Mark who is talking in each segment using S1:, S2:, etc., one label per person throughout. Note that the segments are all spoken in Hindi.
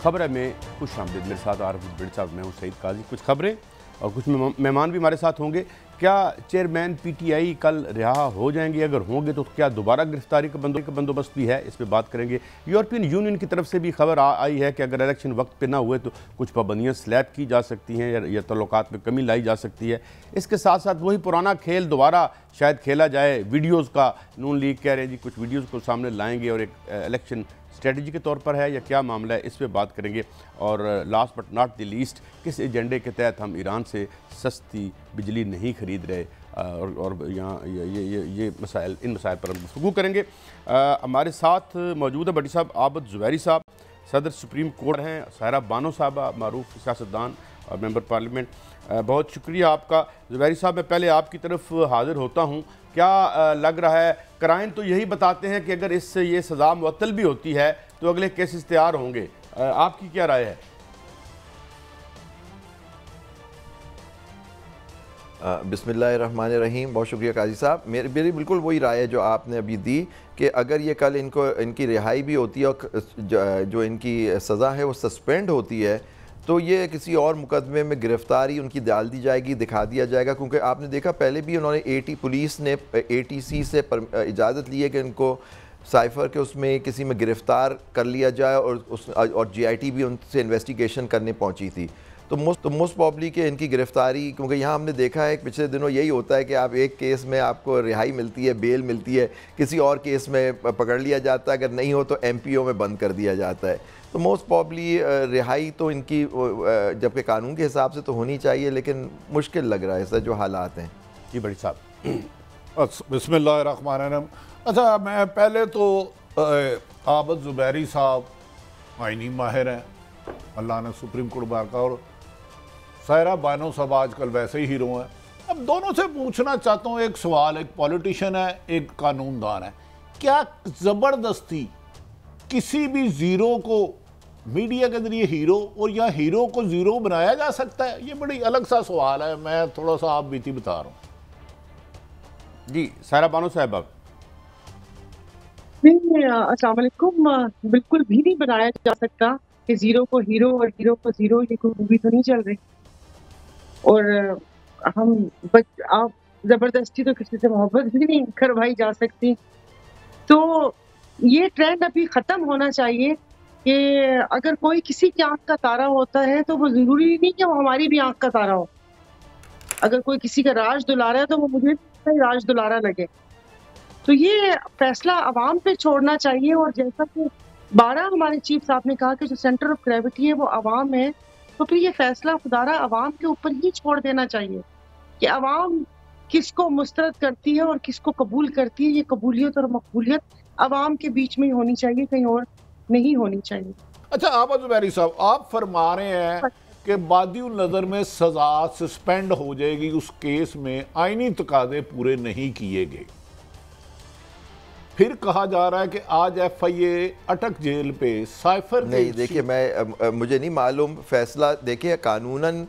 S1: खबर में खुश आमदीद। मेरे साथ आरफ बिड़ साहब, मैं हूँ सईद काजी। कुछ खबरें और कुछ मेहमान भी हमारे साथ होंगे। क्या चेयरमैन पीटीआई कल रिहा हो जाएंगे? अगर होंगे तो क्या दोबारा गिरफ्तारी का बंदोबस्त भी है? इस पर बात करेंगे। यूरोपियन यूनियन की तरफ से भी खबर आई है कि अगर इलेक्शन वक्त पे ना हुए तो कुछ पाबंदियाँ स्लैब की जा सकती हैं या तल्लुकात में कमी लाई जा सकती है। इसके साथ साथ वही पुराना खेल दोबारा शायद खेला जाए। वीडियोज़ का नून लीग कह रहे हैं जी कुछ वीडियोज़ को सामने लाएंगे और एक इलेक्शन स्ट्रेटजी के तौर पर है या क्या मामला है, इस पे बात करेंगे। और last but not the least, किस एजेंडे के तहत हम ईरान से सस्ती बिजली नहीं खरीद रहे, और यहाँ ये मसाइल, इन मसाइल पर हम गुफ्तगू करेंगे। हमारे साथ मौजूद है बड़ी साहब आबद ज़ुबैरी साहब, सदर सुप्रीम कोर्ट हैं। सायरा बानो साहबा, मारूफ सियासतदान और मेंबर पार्लियामेंट। बहुत शुक्रिया आपका ज़ुबैरी साहब। मैं पहले आपकी तरफ हाजिर होता हूँ। क्या लग रहा है, क्राइम तो यही बताते हैं कि अगर इससे ये सज़ा मुअत्तल भी होती है तो अगले केसेस तैयार होंगे। आपकी क्या राय है?
S2: बिस्मिल्लाहिर्रहमानिर्रहीम। बहुत शुक्रिया काजी साहब। मेरी बिल्कुल वही राय है जो आपने अभी दी कि अगर ये कल इनकी रिहाई भी होती है और जो इनकी सज़ा है वो सस्पेंड होती है तो ये किसी और मुकदमे में गिरफ्तारी उनकी डाल दी जाएगी, दिखा दिया जाएगा। क्योंकि आपने देखा पहले भी उन्होंने पुलिस ने ATC से इजाज़त ली है कि इनको साइफ़र के उसमें किसी में गिरफ़्तार कर लिया जाए और GIT भी उनसे इन्वेस्टिगेशन करने पहुंची थी। तो मोस्ट प्रॉब्ली कि इनकी गिरफ़्तारी, क्योंकि यहाँ हमने देखा है पिछले दिनों यही होता है कि आप एक केस में आपको रिहाई मिलती है, बेल मिलती है, किसी और केस में पकड़ लिया जाता है, अगर नहीं हो तो MPO में बंद कर दिया जाता है। तो मोस्ट प्रॉब्ली रिहाई तो इनकी जबकि कानून के हिसाब से तो होनी चाहिए, लेकिन मुश्किल लग रहा है ऐसा जो हालात हैं।
S1: जी बड़ी साहब।
S3: बिस्मिल्लाहिर्रहमानिर्रहीम। अच्छा, मैं पहले तो आबद ज़ुबैरी साहब आईनी माहिर हैं, अल्लाह ने सुप्रीम कोर्ट बार का, और सायरा बानो साहब आजकल वैसे ही हीरो हैं। अब दोनों से पूछना चाहता हूँ एक सवाल। एक पॉलिटिशियन है, एक कानूनदान है। क्या ज़बरदस्ती किसी भी ज़ीरो को मीडिया के जरिए हीरो और या हीरो को ज़ीरो बनाया जा सकता है? ये बड़ी अलग सा सवाल है, मैं थोड़ा सा आप बीती बता रहा हूँ।
S1: जी सायरा बानो साहब। आप
S4: अस्सलाम वालेकुम। बिल्कुल भी नहीं बनाया जा सकता कि जीरो को हीरो और हीरो को जीरो। ये कोई मूवी तो नहीं चल रही। और आप जबरदस्ती तो किसी से मोहब्बत भी नहीं करवाई जा सकती। तो ये ट्रेंड अभी खत्म होना चाहिए कि अगर कोई किसी की आंख का तारा होता है तो वो जरूरी नहीं कि वो हमारी भी आंख का तारा हो। अगर कोई किसी का राज दुलारा है तो वो मुझे राज दुलारा लगे। तो ये फैसला अवाम पे छोड़ना चाहिए। और जैसा कि 12 हमारे चीफ साहब ने कहा कि जो सेंटर ऑफ ग्रेविटी है वो अवाम है, तो फिर ये फैसला खुदारा अवाम के ऊपर ही छोड़ देना चाहिए कि अवाम किसको मुस्तरद करती है और किसको कबूल करती है। ये कबूलियत और मकबूलियत अवाम के बीच में ही होनी चाहिए, कहीं और नहीं होनी चाहिए।
S3: अच्छा आबद ज़ुबैरी साहब, आप फरमा रहे हैं कि बादिउल नज़र में सज़ा सस्पेंड हो जाएगी उस केस में आईनी तकाज़े पूरे नहीं किए गए। फिर कहा जा रहा है कि आज FIA अटक जेल पे साइफर
S2: नहीं। देखिए, मुझे नहीं मालूम फैसला। देखिए कानूनन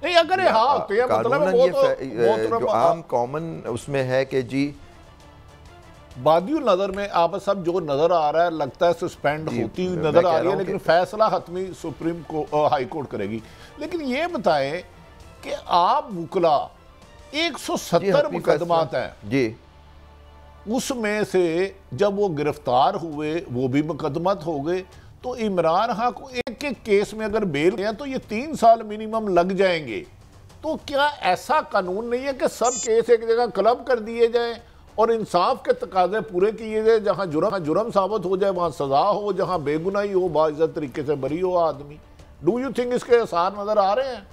S3: नहीं, अगर हाँ तो ये मतलब
S2: वो जो आम कॉमन उसमें है कि जी
S3: बादिउल नज़र में आप सब जो नज़र आ रहा है लगता है सस्पेंड होती हुई नज़र आ रही है, लेकिन फैसला हतमी सुप्रीम हाई कोर्ट करेगी। लेकिन ये बताएं कि आप वुकला 170 मुकदमात हैं
S2: जी,
S3: उसमें से जब वो गिरफ्तार हुए वो भी मुकदमत हो गए, तो इमरान खान को एक एक केस में अगर बेल गया तो ये 3 साल मिनिमम लग जाएंगे। तो क्या ऐसा कानून नहीं है कि सब केस एक जगह क्लब कर दिए जाए और इंसाफ के तकाजे पूरे किए जाए? जहां जुर्म साबित हो जाए वहां सजा हो, जहां बेगुनाही हो बाइज्जत तरीके से बरी हो आदमी। डू यू थिंक इसके आसार नजर आ रहे हैं?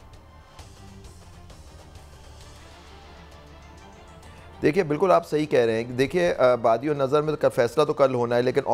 S2: देखिए बिल्कुल आप सही कह रहे हैं। देखिए बादियो नज़र में तो फैसला तो कल होना है, लेकिन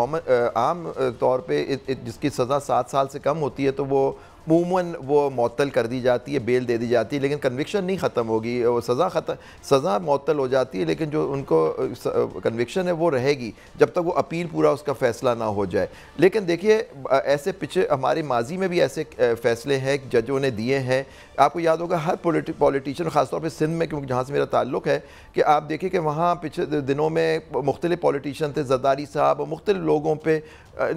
S2: आम तौर पे जिसकी सज़ा 7 साल से कम होती है तो वो अमूमन वो मअतल कर दी जाती है, बेल दे दी जाती है, लेकिन कन्विक्शन नहीं ख़त्म होगी, वो सज़ा मअतल हो जाती है, लेकिन जो उनको कन्विक्शन है वो रहेगी जब तक वो अपील पूरा उसका फ़ैसला ना हो जाए। लेकिन देखिए ऐसे पिछले हमारे माजी में भी ऐसे फ़ैसले हैं जजों ने दिए हैं। आपको याद होगा हर पॉलिटिशियन, ख़ासतौर पर सिंध में, क्योंकि जहाँ से मेरा ताल्लुक़ है, कि आप देखिए कि वहाँ पिछले दिनों में मुख्तलिफ पॉलिटिशियन थे, ज़रदारी साहब, मुख्तलिफ लोगों पर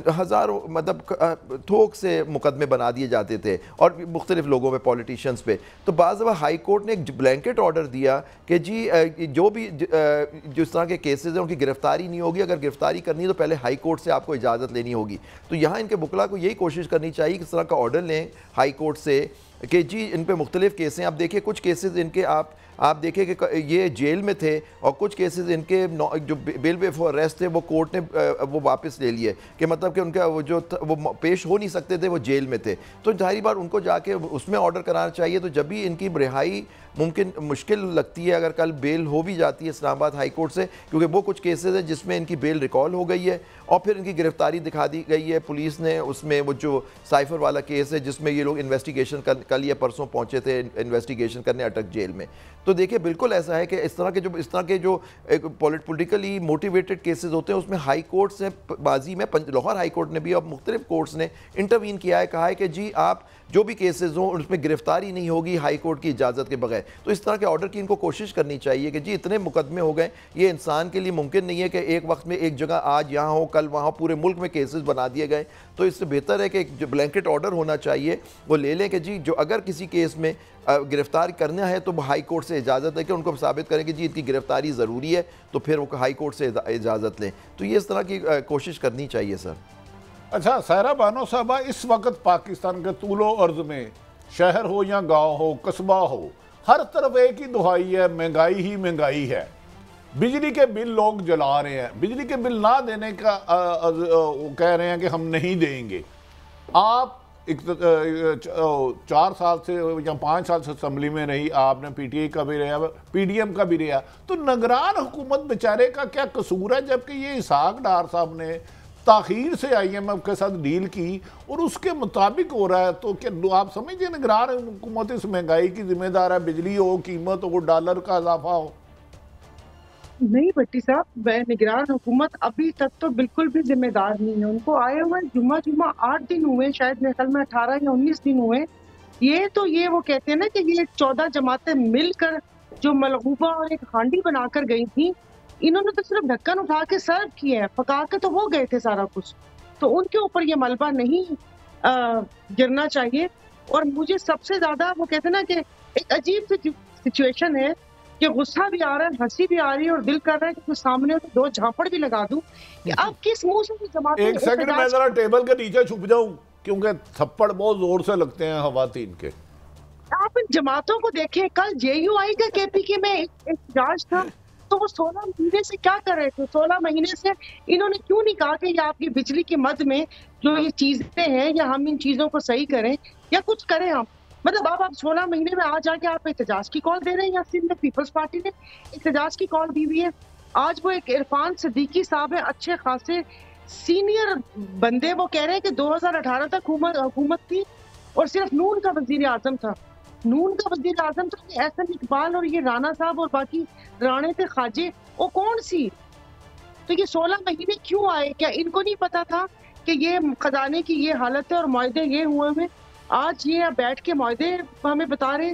S2: हज़ारों मतलब थोक से मुकदमे बना दिए जाते थे और मुख्तलिफ लोगों पे, पॉलिटिशियंस पे। तो बाज़ दफ़ा हाई कोर्ट ने एक ब्लैंकेट ऑर्डर दिया कि जी जो भी जिस तरह के केसेस हैं उनकी गिरफ्तारी नहीं होगी, अगर गिरफ्तारी करनी है तो पहले हाई कोर्ट से आपको इजाज़त लेनी होगी। तो यहाँ इनके वकला को यही कोशिश करनी चाहिए कि इस तरह का ऑर्डर लें हाई कोर्ट से कि जी इन पे मुख्तलिफ केस हैं। आप देखिए कुछ केसेस इनके आप देखिए कि ये जेल में थे और कुछ केसेस इनके जो बेल बिफोर अरेस्ट थे वो कोर्ट ने वो वापस ले लिए कि मतलब कि उनका वो पेश हो नहीं सकते थे, वो जेल में थे। तो जाहिर बार उनको जाके उसमें ऑर्डर कराना चाहिए। तो जब भी इनकी रिहाई मुश्किल लगती है, अगर कल बेल हो भी जाती है इस्लामाबाद हाई कोर्ट से, क्योंकि वो कुछ केसेस हैं जिसमें इनकी बेल रिकॉल हो गई है और फिर इनकी गिरफ्तारी दिखा दी गई है पुलिस ने, उसमें वो जो साइफर वाला केस है जिसमें ये लोग इन्वेस्टिगेशन कल या परसों पहुंचे थे इन्वेस्टिगेशन करने अटक जेल में। तो देखिए बिल्कुल ऐसा है कि इस तरह के जो पॉलिटिकली मोटिवेटेड केसेस होते हैं उसमें हाई कोर्ट से बाजी में लाहौर हाई कोर्ट ने भी और मुख्तलिफ कोर्ट्स ने इंटरवीन किया है, कहा है कि जी आप जो भी केसेस हों उसमें गिरफ्तारी नहीं होगी हाई कोर्ट की इजाज़त के बगैर। तो इस तरह के ऑर्डर की इनको कोशिश करनी चाहिए कि जी इतने मुकदमे हो गए, ये इंसान के लिए मुमकिन नहीं है कि एक वक्त में एक जगह आज यहाँ हो कल वहाँ, पूरे मुल्क में केसेस बना दिए गए। तो इससे बेहतर है कि एक जो ब्लैंकेट ऑर्डर होना चाहिए वो ले लें कि जी जो अगर किसी केस में गिरफ्तार करना है तो हाई कोर्ट से इजाज़त है कि उनको साबित करें कि जी इनकी गिरफ्तारी ज़रूरी है, तो फिर वो हाई कोर्ट से इजाज़त लें। तो ये इस तरह की कोशिश करनी चाहिए सर।
S3: अच्छा सायरा बानो साहबा, इस वक्त पाकिस्तान के तूलो अर्ज में शहर हो या गांव हो, कस्बा हो, हर तरफ एक ही दुहाई है, महंगाई ही महंगाई है। बिजली के बिल लोग जला रहे हैं, बिजली के बिल ना देने का कह रहे हैं कि हम नहीं देंगे। आप 4 साल से या 5 साल से असम्बली में रही, आपने पीटीआई का भी रहा, पीडीएम का भी रहा, तो निगरान हुकूमत बेचारे का क्या कसूर है जबकि ये इसहाक डार साहब ने ताखीर से आईएमएफ के साथ डील की और उसके मुताबिक हो रहा है। तो क्या आप समझिए निगरान हुकूमत इस महंगाई की जिम्मेदार है? बिजली हो, कीमत हो, डॉलर का इजाफा हो।
S4: नहीं भट्टी साहब, निगरान हुकूमत अभी तक तो बिल्कुल भी जिम्मेदार नहीं है। उनको आए हुए जुम्मा 8 दिन हुए, शायद मेरे ख्याल में 18 या 19 दिन हुए। ये वो कहते हैं ना कि ये 14 जमातें मिलकर जो मलगूबा और एक हांडी बनाकर गई थी, इन्होंने तो सिर्फ ढक्कन उठा के सर्व किए हैं, पका के तो हो गए थे सारा कुछ। तो उनके ऊपर ये मलबा नहीं गिरना चाहिए। और मुझे सबसे ज्यादा वो कहते हैं ना कि एक अजीब सी सिचुएशन है कि गुस्सा भी आ रहा है, हंसी भी आ रही है और दिल कर रहा है कि सामने तो 2 झापड़ भी लगा दूं कि अब किस मुंह से जमाते।
S3: एक सेकंड मैं जरा टेबल के नीचे छुप जाऊं क्योंकि थप्पड़ बहुत जोर से लगते हैं खवातीन के।
S4: आप इन जमातों को देखें, कल जेयूआई का केपीके में एक जांच था, तो वो 16 महीने से क्या कर रहे थे? 16 महीने से इन्होंने क्यों नहीं कहा कि या आपकी बिजली की मद में जो ये चीजें हैं या हम इन चीजों को सही करें या कुछ करें हम। मतलब अब आप 16 महीने में आ जाके आप एहतजाज की कॉल दे रहे हैं। या सिंध में पीपल्स पार्टी ने एहतजाज की कॉल दी हुई है। आज वो एक इरफान सिद्दीकी साहब है, अच्छे खासे सीनियर बंदे, वो कह रहे हैं कि 2018 तक हुकूमत थी और सिर्फ नून का वजीर आजम था। नून का वजीर आजम तो एहसन इकबाल और ये राणा साहब और बाकी राणे थे खाजे, वो कौन सी? तो ये 16 महीने क्यों आए? क्या इनको नहीं पता था कि ये खजाने की ये हालत है और मुआहदे ये हुए हैं? आज ये बैठ के मुआहदे हमें बता रहे।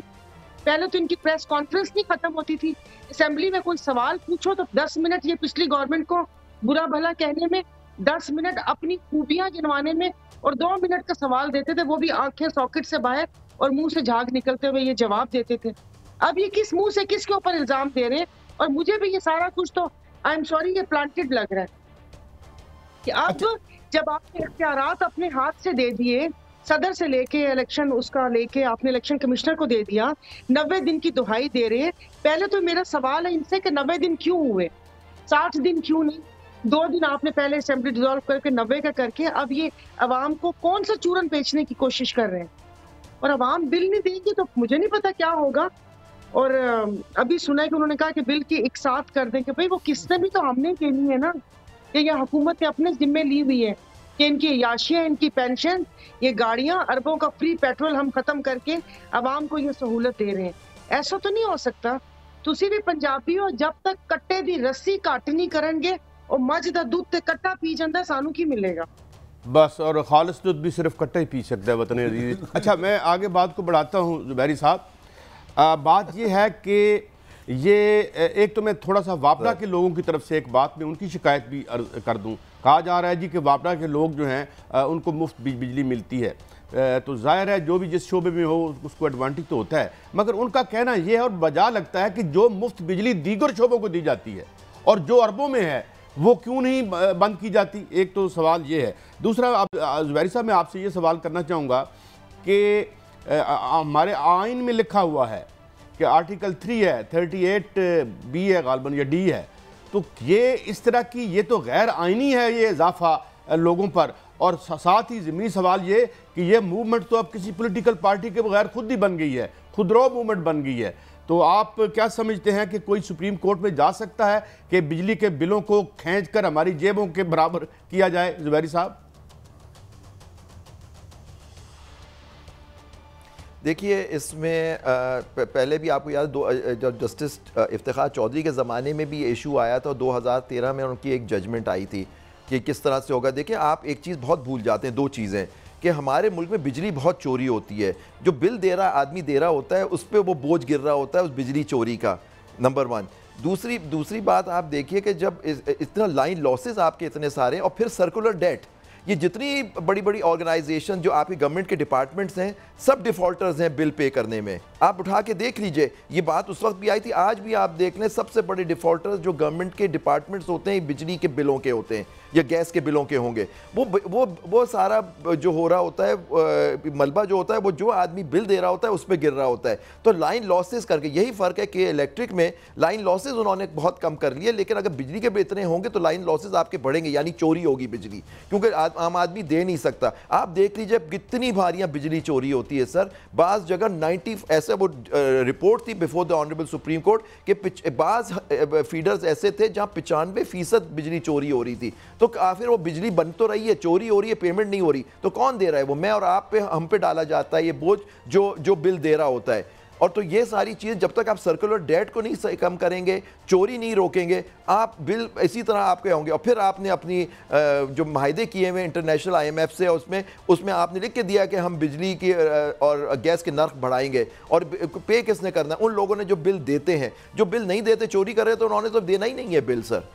S4: पहले तो इनकी प्रेस कॉन्फ्रेंस नहीं खत्म होती थी, असेंबली में कोई सवाल पूछो तो 10 मिनट ये पिछली गवर्नमेंट को बुरा भला कहने में, 10 मिनट अपनी खूबियां गिनवाने में और 2 मिनट का सवाल देते थे, वो भी आंखें सॉकेट से बाहर और मुंह से झाग निकलते हुए ये जवाब देते थे। अब ये किस मुंह से किसके ऊपर इल्जाम दे रहे हैं? और मुझे भी ये सारा कुछ तो आई एम सॉरी ये प्लांटेड लग रहा है कि अब जब आपने इख्तियारात अपने हाथ से दे दिए, सदर से लेके इलेक्शन उसका लेके आपने इलेक्शन कमिश्नर को दे दिया, 90 दिन की दुहाई दे रहे हैं। पहले तो मेरा सवाल है इनसे कि 90 दिन क्यों हुए, 60 दिन क्यों नहीं? 2 दिन आपने पहले असेंबली डिसॉल्व करके 90 का करके अब ये अवाम को कौन सा चूरन बेचने की कोशिश कर रहे हैं? और अवाम बिल नहीं देंगे तो मुझे नहीं पता क्या होगा। और अभी सुना है कि उन्होंने कहा कि बिल की एक साथ कर दें कि भाई वो किसने भी तो हमने देनी है ना, कि यह हुकूमत ने अपने जिम्मे ली हुई है। कि इनकी याशियाँ, इनकी पेंशन, ये गाड़ियां, अरबों का फ्री पेट्रोल हम खत्म करके आवाम को ये सहूलत दे रहे हैं। ऐसा तो नहीं हो सकता। तुसी भी पंजाबी हो, जब तक कट्टे दी रस्सी काट नहीं करेंगे और मझ दा दूध ते कट्टा पी जाता, सानू की मिलेगा?
S1: बस, और खालिस दूध भी सिर्फ कट्टा ही पी सकता है वतन अजीज। अच्छा, मैं आगे बात को बढ़ाता हूँ ज़ुबैरी साहब। बात ये है कि ये एक तो मैं थोड़ा सा वापडा के लोगों की तरफ से एक बात में उनकी शिकायत भी अर्ज कर दूं। कहा जा रहा है जी कि वापडा के लोग जो हैं उनको मुफ्त बिजली मिलती है, तो जाहिर है जो भी जिस शोबे में हो उसको एडवांटेज तो होता है, मगर उनका कहना यह है और बजा लगता है कि जो मुफ्त बिजली दीगर शोबों को दी जाती है और जो अरबों में है वो क्यों नहीं बंद की जाती। एक तो सवाल ये है। दूसरा, ज़ुबैरी साहब मैं आपसे ये सवाल करना चाहूँगा कि हमारे आइन में लिखा हुआ है कि आर्टिकल 3 है, 38B है गालबन या डी है, तो ये इस तरह की ये तो गैर आइनी है ये इजाफा लोगों पर। और साथ ही ज़मीनी सवाल ये कि ये मूवमेंट तो अब किसी पॉलिटिकल पार्टी के बगैर खुद ही बन गई है, खुदरो मूवमेंट बन गई है। तो आप क्या समझते हैं कि कोई सुप्रीम कोर्ट में जा सकता है कि बिजली के बिलों को खींचकर हमारी जेबों के बराबर किया जाए? ज़ुबैरी साहब
S2: देखिए, इसमें पहले भी आपको याद, जब जस्टिस इफ्तिखार चौधरी के ज़माने में भी ये इशू आया था, 2013 में उनकी एक जजमेंट आई थी कि किस तरह से होगा। देखिए, आप एक चीज़ बहुत भूल जाते हैं, दो चीज़ें, कि हमारे मुल्क में बिजली बहुत चोरी होती है। जो बिल दे रहा आदमी दे रहा होता है, उस पर वो बोझ गिर रहा होता है उस बिजली चोरी का, नंबर 1। दूसरी बात आप देखिए कि जब इतना लाइन लॉसेस आपके इतने सारे, और फिर सर्कुलर डेट, ये जितनी बड़ी बड़ी ऑर्गेनाइजेशन जो आपके गवर्नमेंट के डिपार्टमेंट्स हैं, सब डिफ़ॉल्टर्स हैं बिल पे करने में। आप उठा के देख लीजिए, ये बात उस वक्त भी आई थी, आज भी आप देख लें, सबसे बड़े डिफ़ॉल्टर्स जो गवर्नमेंट के डिपार्टमेंट्स होते हैं, बिजली के बिलों के होते हैं या गैस के बिलों के होंगे। वो सारा जो हो रहा होता है, मलबा जो होता है, वो जो आदमी बिल दे रहा होता है उस पर गिर रहा होता है। तो लाइन लॉसेस करके, यही फ़र्क है कि इलेक्ट्रिक में लाइन लॉसेस उन्होंने बहुत कम कर लिए, लेकिन अगर बिजली के बिल इतने होंगे तो लाइन लॉसेस आपके बढ़ेंगे, यानी चोरी होगी बिजली, क्योंकि आम आदमी दे नहीं सकता। आप देख लीजिए कितनी भारियाँ बिजली चोरी होती है सर। बाज़ जगह 90, ऐसे वो रिपोर्ट थी before the honourable supreme court कि बाज़ फीडर्स ऐसे थे जहाँ 95% बिजली चोरी हो रही थी। तो फिर वो बिजली बन तो रही है, चोरी हो रही है, पेमेंट नहीं हो रही, तो कौन दे रहा है? वो मैं और आप पे, हम पे डाला जाता है ये बोझ, जो बिल दे रहा होता है। और तो ये सारी चीज़ जब तक आप सर्कुलर डेट को नहीं कम करेंगे, चोरी नहीं रोकेंगे, आप बिल इसी तरह आपके होंगे। और फिर आपने अपनी जो माहिदे किए हुए इंटरनेशनल IMF से, उसमें आपने लिख के दिया कि हम बिजली की और गैस के नर्ख बढ़ाएंगे, और पे किसने करना है? उन लोगों ने जो बिल देते हैं। जो बिल नहीं देते, चोरी कर रहे, तो उन्होंने तो देना ही नहीं है बिल सर।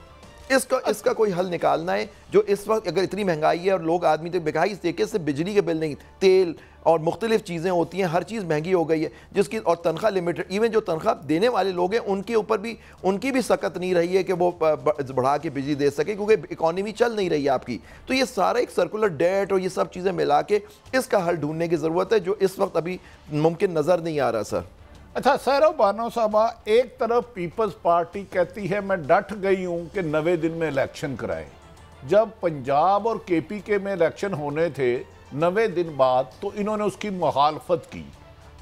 S2: इसका कोई हल निकालना है। जो इस वक्त अगर इतनी महंगाई है और लोग आदमी तक महंगाई इस तरीके से, बिजली के बिल नहीं, तेल और मुख्तलिफ चीज़ें होती हैं, हर चीज़ महंगी हो गई है, जिसकी और तनख्वाह लिमिटेड, इवन जो तनख्वाह देने वाले लोग हैं उनके ऊपर भी, उनकी भी सकत नहीं रही है कि वो बढ़ा के बिजली दे सके, क्योंकि इकॉनमी चल नहीं रही है आपकी। तो ये सारा एक सर्कुलर डेट और ये सब चीज़ें मिला के इसका हल ढूंढने की ज़रूरत है, जो इस वक्त अभी मुमकिन नज़र नहीं आ रहा सर।
S3: अच्छा सैरव बानो साहबा, एक तरफ पीपल्स पार्टी कहती है मैं डट गई हूं कि 90 दिन में इलेक्शन कराएं। जब पंजाब और KPK में इलेक्शन होने थे 90 दिन बाद, तो इन्होंने उसकी मुखालफत की।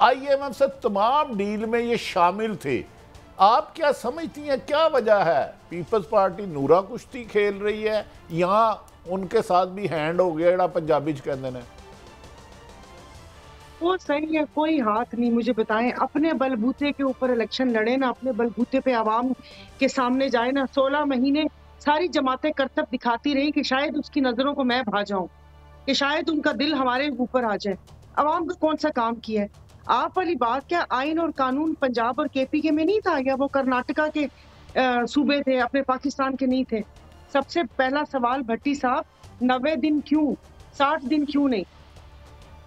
S3: IMF से तमाम डील में ये शामिल थे। आप क्या समझती हैं, क्या वजह है? पीपल्स पार्टी नूरा कुश्ती खेल रही है, यहाँ उनके साथ भी हैंड हो गया, जड़ा पंजाबी कहते हैं?
S4: वो सही है, कोई हाथ नहीं। मुझे बताएं, अपने बलबूते के ऊपर इलेक्शन लड़े ना, अपने बलबूते पे आवाम के सामने जाए ना। 16 महीने सारी जमातें करतब दिखाती रही कि शायद उसकी नजरों को मैं भा जाऊं, कि शायद उनका दिल हमारे ऊपर आ जाए। आवाम का कौन सा काम किया है? आप वाली बात, क्या आइन और कानून पंजाब और KPK में नहीं था, या वो कर्नाटका के सूबे थे, अपने पाकिस्तान के नहीं थे? सबसे पहला सवाल भट्टी साहब, 90 दिन क्यों, 60 दिन क्यों नहीं?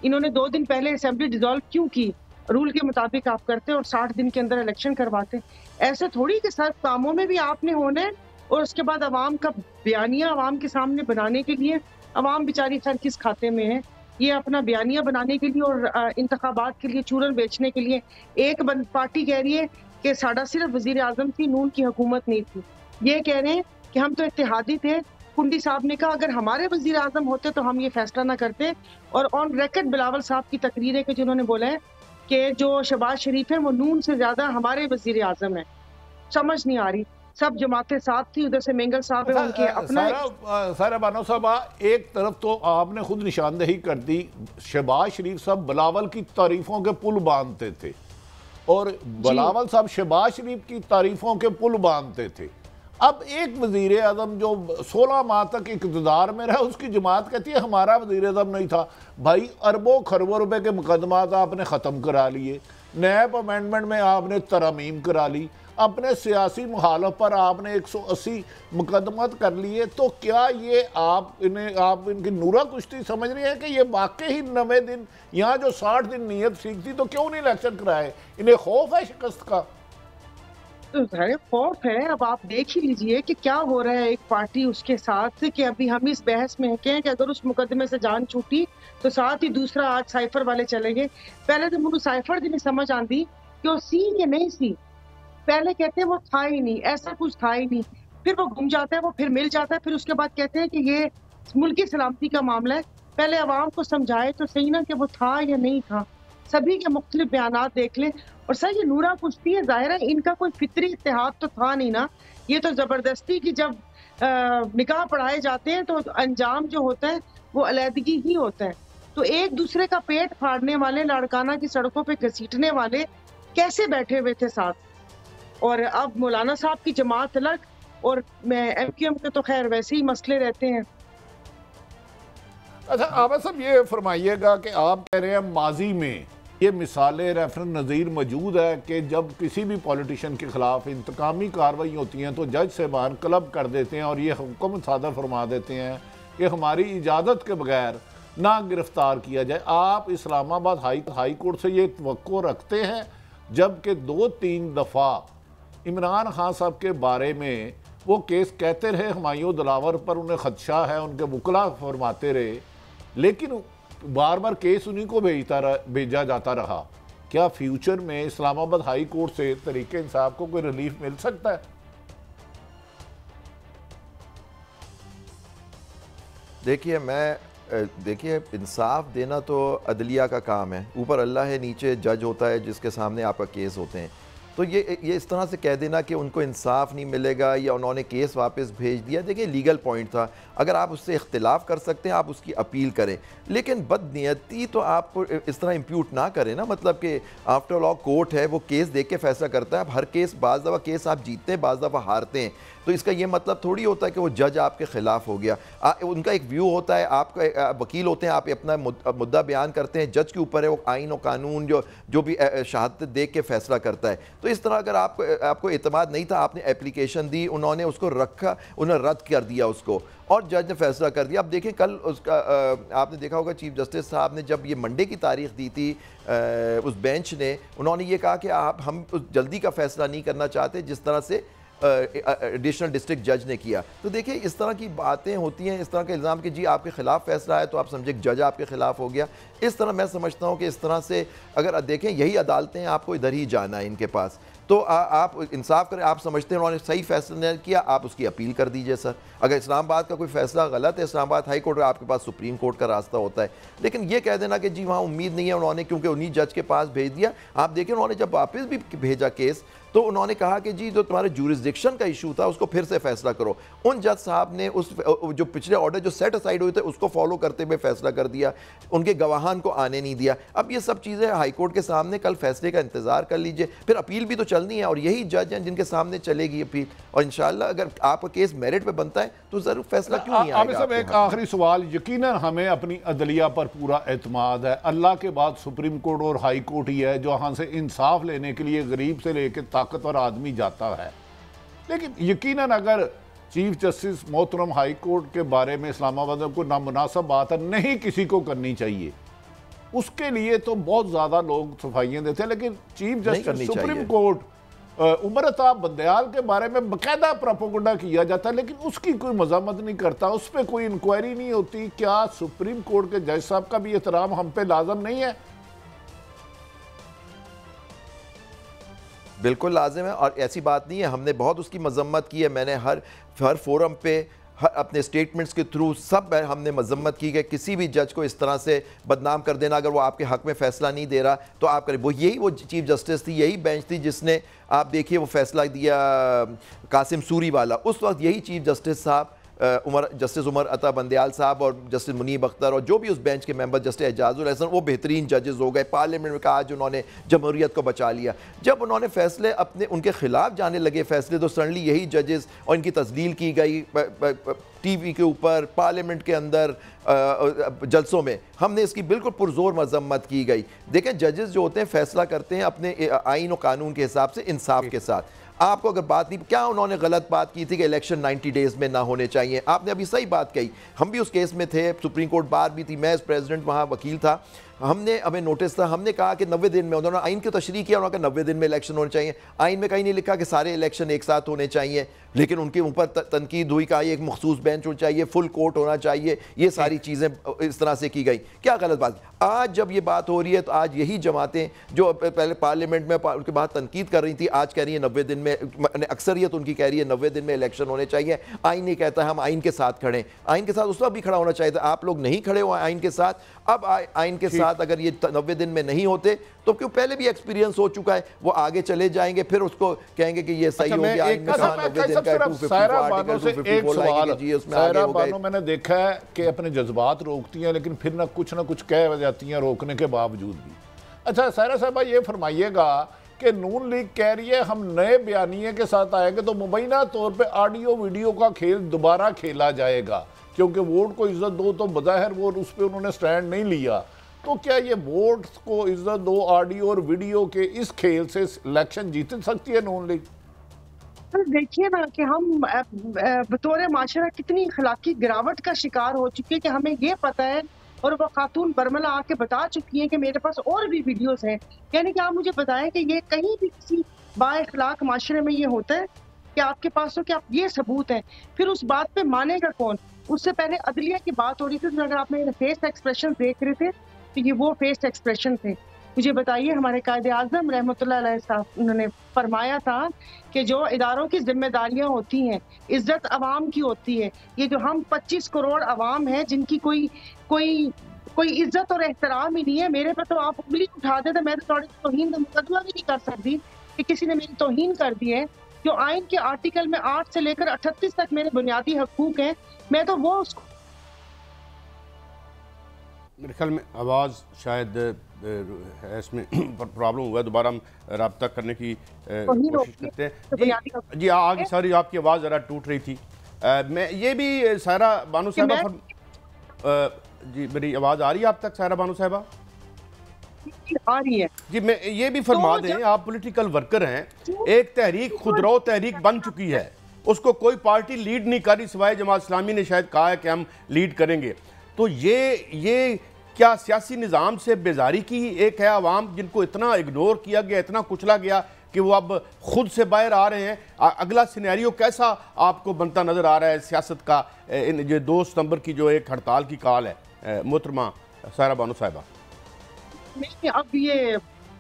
S4: इन्होंने 2 दिन पहले असेंबली डिसॉल्व क्यों की? रूल के मुताबिक आप करते और 60 दिन के अंदर इलेक्शन करवाते। ऐसे थोड़ी कि सब कामों में भी आपने होना है, और उसके बाद अवाम का बयानिया अवाम के सामने बनाने के लिए, अवाम बेचारी खैर किस खाते में है, ये अपना बयानिया बनाने के लिए और इंतखाबात के लिए चूरन बेचने के लिए। एक पार्टी कह रही है कि साड़ा सिर्फ वजीर आजम थी, नून की हुकूमत नहीं थी। ये कह रहे हैं कि हम तो इत्तेहादी थे। कुंडी साहब ने कहा अगर हमारे वजीर आजम होते तो हम ये फैसला ना करते। और ऑन रिकॉर्ड बिलावल साहब की तकरीर है कि जिन्होंने बोला है कि जो शहबाज शरीफ है वो नून से ज्यादा हमारे वजीर आजम है। समझ नहीं आ रही। सब जमातें साथ थी, उधर से मेंगल साहब है उनके अपना।
S3: सारा बानो साहबा, एक तरफ तो आपने खुद निशानदेही कर दी, शहबाज शरीफ साहब बिलावल की तारीफों के पुल बांधते थे और बिलावल साहब शहबाज शरीफ की तारीफों के पुल बांधते थे। अब एक वजीर आजम जो 16 माह तक इक़्तिदार में रहा, उसकी जमात कहती है हमारा वजीर आजम नहीं था। भाई अरबों खरबों रुपए के मुकदमात आपने ख़त्म करा लिए, नैब अमेंडमेंट में आपने तरमीम करा ली, अपने सियासी मुखालफ पर आपने 180 मुकदमत कर लिए। तो क्या ये आप इनकी नूरा कुश्ती समझ रही है कि ये वाकई ही 90 दिन, यहाँ जो 60 दिन नीयत ठीक थी, तो क्यों नहीं इलेक्शन कराए? इन्हें खौफ है शिकस्त का?
S4: तो खौफ है। अब आप देख ही लीजिए कि क्या हो रहा है एक पार्टी उसके साथ, कि अभी हम इस बहस में हैं कि अगर उस मुकदमे से जान छूटी तो साथ ही दूसरा आज साइफर वाले चलेंगे। पहले तो मुझे साइफर जी ने समझ आती कि वो सी या नहीं सी, पहले कहते हैं वो था ही नहीं, ऐसा कुछ था ही नहीं, फिर वो घूम जाता है, वो फिर मिल जाता है, फिर उसके बाद कहते हैं कि ये मुल्की सलामती का मामला है। पहले अवाम को समझाए तो सही ना कि वो था या नहीं था। सभी के मुख्तलिफ बयानात देख लें। और सर ये नूरा कुश्ती है, जाहिर है इनका कोई फितरी इत्तेहाद तो था नहीं ना, ये तो जबरदस्ती की जब निकाह पढ़ाए जाते हैं तो अंजाम जो होता है वो अलहदगी ही होता है। तो एक दूसरे का पेट फाड़ने वाले, लाड़काना की सड़कों पे घसीटने वाले कैसे बैठे हुए थे साथ। और अब मौलाना साहब की जमात अलग और MQM के तो खैर वैसे ही मसले रहते हैं।
S3: अच्छा आबा साहब, ये फरमाइएगा कि आप कह रहे हैं माजी में ये मिसालें रेफरेंस नज़ीर मौजूद है कि जब किसी भी पॉलिटिशियन के खिलाफ इंतकामी कार्रवाई होती हैं तो जज साहबान क्लब कर देते हैं और ये हुक्म सादर फरमा देते हैं कि हमारी इजाज़त के बगैर ना गिरफ्तार किया जाए। आप इस्लामाबाद हाई कोर्ट से ये तवक्को रखते हैं, जबकि 2-3 दफ़ा इमरान खान साहब के बारे में वो केस कहते रहे, हुमायूं दिलावर पर उन्हें खदशा है, उनके वकला फरमाते रहे, लेकिन बार बार केस उन्हीं को भेजा जाता रहा। क्या फ्यूचर में इस्लामाबाद हाई कोर्ट से तरीके इंसाफ को कोई रिलीफ मिल सकता है?
S2: देखिए इंसाफ देना तो अदलिया का काम है, ऊपर अल्लाह है, नीचे जज होता है जिसके सामने आपका केस होते हैं। तो ये इस तरह से कह देना कि उनको इंसाफ नहीं मिलेगा या उन्होंने केस वापस भेज दिया, देखिए लीगल पॉइंट था, अगर आप उससे इख्तिलाफ कर सकते हैं आप उसकी अपील करें, लेकिन बदनीयती तो आप इस तरह इम्प्यूट ना करें ना। मतलब कि आफ्टर ऑल कोर्ट है, वो केस देख के फैसला करता है। अब हर केस, बाज़ दफ़ा केस आप जीतते हैं, बाज़ दफ़ा हारते हैं, तो इसका ये मतलब थोड़ी होता है कि वो जज आपके ख़िलाफ़ हो गया। उनका एक व्यू होता है, आपका वकील होते हैं, आप अपना मुद्दा बयान करते हैं, जज के ऊपर है वो आइन और कानून जो भी शहादत देख के फैसला करता है। तो इस तरह अगर आपको एतमाद नहीं था, आपने एप्लीकेशन दी, उन्होंने उसको रखा, उन्होंने रद्द कर दिया उसको और जज ने फैसला कर दिया। अब देखें कल उसका आपने देखा होगा चीफ जस्टिस साहब ने जब ये मंडे की तारीख दी थी, उस बेंच ने उन्होंने ये कहा कि हम उस जल्दी का फैसला नहीं करना चाहते जिस तरह से एडिशनल डिस्ट्रिक्ट जज ने किया। तो देखिए इस तरह की बातें होती हैं, इस तरह का इल्ज़ाम कि जी आपके खिलाफ फैसला है तो आप समझे जज आपके खिलाफ हो गया। इस तरह मैं समझता हूँ कि इस तरह से अगर देखें यही अदालतें हैं, आपको इधर ही जाना है इनके पास, तो आप इंसाफ करें। आप समझते हैं उन्होंने सही फैसला नहीं किया, आप उसकी अपील कर दीजिए सर। अगर इस्लामाबाद का कोई फैसला गलत है, इस्लामाबाद हाई कोर्ट, आपके पास सुप्रीम कोर्ट का रास्ता होता है। लेकिन ये कह देना कि जी वहाँ उम्मीद नहीं है उन्होंने, क्योंकि उन्हीं जज के पास भेज दिया। आप देखिए उन्होंने जब वापस भी भेजा केस तो उन्होंने कहा कि जी जो तुम्हारे जुरिस्डिक्शन का इशू था उसको फिर से फैसला करो। उन जज साहब ने उस जो पिछले ऑर्डर जो सेट असाइड हुए थे उसको फॉलो करते हुए फैसला कर दिया, उनके गवाहान को आने नहीं दिया। अब ये सब चीज़ें हाई कोर्ट के सामने, कल फैसले का इंतजार कर लीजिए, फिर अपील भी तो चलनी है और यही जज हैं जिनके सामने चलेगी अपील। और इंशाल्लाह अगर आपका केस मेरिट पे बनता है तो जरूर फैसला क्यों नहीं आएगा।
S3: सब एक आखिरी सवाल, यकीनन हमें अपनी अदलिया पर पूरा एतमाद है, अल्लाह के बाद सुप्रीम कोर्ट और हाई कोर्ट ही है जो यहाँ से इंसाफ लेने के लिए गरीब से लेकर ताकतवर आदमी जाता है। लेकिन यकीनन अगर चीफ जस्टिस मोहतरम हाई कोर्ट के बारे में इस्लामाबाद में कोई नामुनासिब बात है, नहीं किसी को करनी चाहिए, उसके लिए तो बहुत ज़्यादा लोग सफाइयाँ देते हैं। लेकिन chief justice supreme court Umar Ata Bandial के बारे में बाकायदा प्रोपेगेंडा किया जाता है, लेकिन उसकी कोई मज़म्मत नहीं करता, उस पर कोई इंक्वायरी नहीं होती। क्या सुप्रीम कोर्ट के जज साहब का भी एहतराम हम पे लाजम नहीं है?
S2: बिल्कुल लाजिम है और ऐसी बात नहीं है, हमने बहुत उसकी मजम्मत की है। मैंने हर फोरम पे अपने स्टेटमेंट्स के थ्रू सब हमने मजम्मत की कि किसी भी जज को इस तरह से बदनाम कर देना, अगर वो आपके हक में फैसला नहीं दे रहा तो आप करें। वो चीफ जस्टिस थी, यही बेंच थी जिसने आप देखिए वो फैसला दिया कासिम सूरी वाला। उस वक्त यही चीफ जस्टिस साहब जस्टिस उमर अता बंदयाल साहब और जस्टिस मुनीब अख्तर और जो भी उस बेंच के मेंबर जस्टिस एजाजुल हसन, वो बेहतरीन जजेस हो गए। पार्लियामेंट में कहा आज उन्होंने जमहूरियत को बचा लिया। जब उन्होंने फैसले अपने उनके खिलाफ जाने लगे फैसले, तो सडनली यही जजेस और इनकी तस्लील की गई टीवी के ऊपर, पार्लियामेंट के अंदर जलसों में हमने इसकी बिल्कुल पुरजोर मजम्मत की गई। देखें जजेस जो होते हैं फैसला करते हैं अपने आइन और कानून के हिसाब से, इंसाफ के साथ। आपको अगर बात नहीं, क्या उन्होंने गलत बात की थी कि इलेक्शन 90 डेज में ना होने चाहिए? आपने अभी सही बात कही, हम भी उस केस में थे, सुप्रीम कोर्ट बार भी थी, मैं एज प्रेसिडेंट वहाँ वकील था। हमें नोटिस था, हमने कहा कि 90 दिन में, उन्होंने आइन की तशरीह किया, उन्होंने कहा 90 दिन में इलेक्शन होने चाहिए। आइन में कहीं नहीं लिखा कि सारे इलेक्शन एक साथ होने चाहिए, लेकिन उनके ऊपर तनकीद हुई, कहा एक मखसूस बेंच होना चाहिए, फुल कोर्ट होना चाहिए, ये सारी चीज़ें इस तरह से की गई। क्या गलत बात? आज जब ये बात हो रही है तो आज यही जमातें जो पहले पार्लियामेंट में उनके बाद तनकीद कर रही थी, आज कह रही है 90 दिन में, अक्सरियत उनकी कह रही है 90 दिन में इलेक्शन होने चाहिए। आइन नहीं कहता है हम आइन के साथ खड़े, आइन के साथ उस वक्त भी खड़ा होना चाहिए था। आप लोग नहीं खड़े हो आइन के साथ। अब आइन के साथ अगर ये 90 दिन में नहीं होते तो क्यों, पहले भी एक्सपीरियंस हो चुका है, वो आगे चले जाएंगे, फिर उसको कहेंगे कि ये सही हो गया। आइन में कहा 90 दिन का 254
S3: मैंने देखा है कि अपने जज्बात रोकती हैं, लेकिन फिर ना कुछ कह जाती हैं रोकने के बावजूद भी। अच्छा सायरा साहबा, ये फरमाइएगा कि नून लीग कह रही है हम नए बयानिए के साथ आएंगे तो मुबैना तौर पे ऑडियो वीडियो का खेल दोबारा खेला जाएगा, क्योंकि वोट को इज्जत दो तो बज़ाहिर वो उस पर उन्होंने स्टैंड नहीं लिया। तो क्या ये वोट को इज्जत दो ऑडियो और वीडियो के इस खेल से इलेक्शन जीत सकती है नून लीग?
S4: देखिए ना कि हम बतौर माशरा कितनी अखलाकी गिरावट का शिकार हो चुके हैं कि हमें ये पता है, और वो खातून बरमला आके बता चुकी हैं कि मेरे पास और भी वीडियोस हैं। यानी कि आप मुझे बताएं कि ये कहीं भी किसी बाएखलाक माशरे में ये होता है कि आपके पास हो कि आप ये सबूत है, फिर उस बात पे मानेगा कौन? उससे पहले अदलिया की बात हो रही थी, तो अगर आप मेरे फेस एक्सप्रेशन देख रहे थे तो ये वो फेस एक्सप्रेशन थे। मुझे बताइए, हमारे कायदे आज़म रहमतुल्लाह अलैह साहब, उन्होंने फरमाया था कि जो इदारों की जिम्मेदारियां होती हैं इज्जत अवाम की होती है। ये जो हम 25 करोड़ अवाम है जिनकी कोई इज्जत और एहतराम ही नहीं है, मेरे पे तो आप उंगली उठा दे तो मैं तो थोड़ी तौहीन का मुकदमा भी नहीं कर सकती कि किसी ने मेरी तौहीन कर दी है। जो आइन के आर्टिकल में 8 से लेकर 38 तक मेरे बुनियादी हकूक हैं, मैं तो वो उसको,
S1: मेरे ख्याल में आवाज़ शायद इसमें प्रॉब्लम हुआ है, दोबारा हम रब्ता करने की कोशिश करते हैं। जी आगे सारी आपकी आवाज़ ज़रा टूट रही थी। मैं ये भी सायरा बानो साहबा, जी मेरी आवाज़ आ रही है आप तक सायरा बानो साहबा?
S4: आ रही है
S1: जी। मैं ये भी फरमा दें, आप पॉलिटिकल वर्कर हैं, एक तहरीक खुदरो तहरीक बन चुकी है, उसको कोई पार्टी लीड नहीं कर रही सिवाय जमात इस्लामी ने शायद कहा है कि हम लीड करेंगे। तो ये क्या सियासी निज़ाम से बेजारी की एक है आवाम, जिनको इतना इग्नोर किया गया, इतना कुचला गया कि वो अब खुद से बाहर आ रहे हैं? अगला सिनेरियो कैसा आपको बनता नज़र आ रहा है सियासत का, इन जो 2 सितंबर की जो एक हड़ताल की कॉल है मोहतरमा सायरा बानो साहिबा?
S4: नहीं, अब ये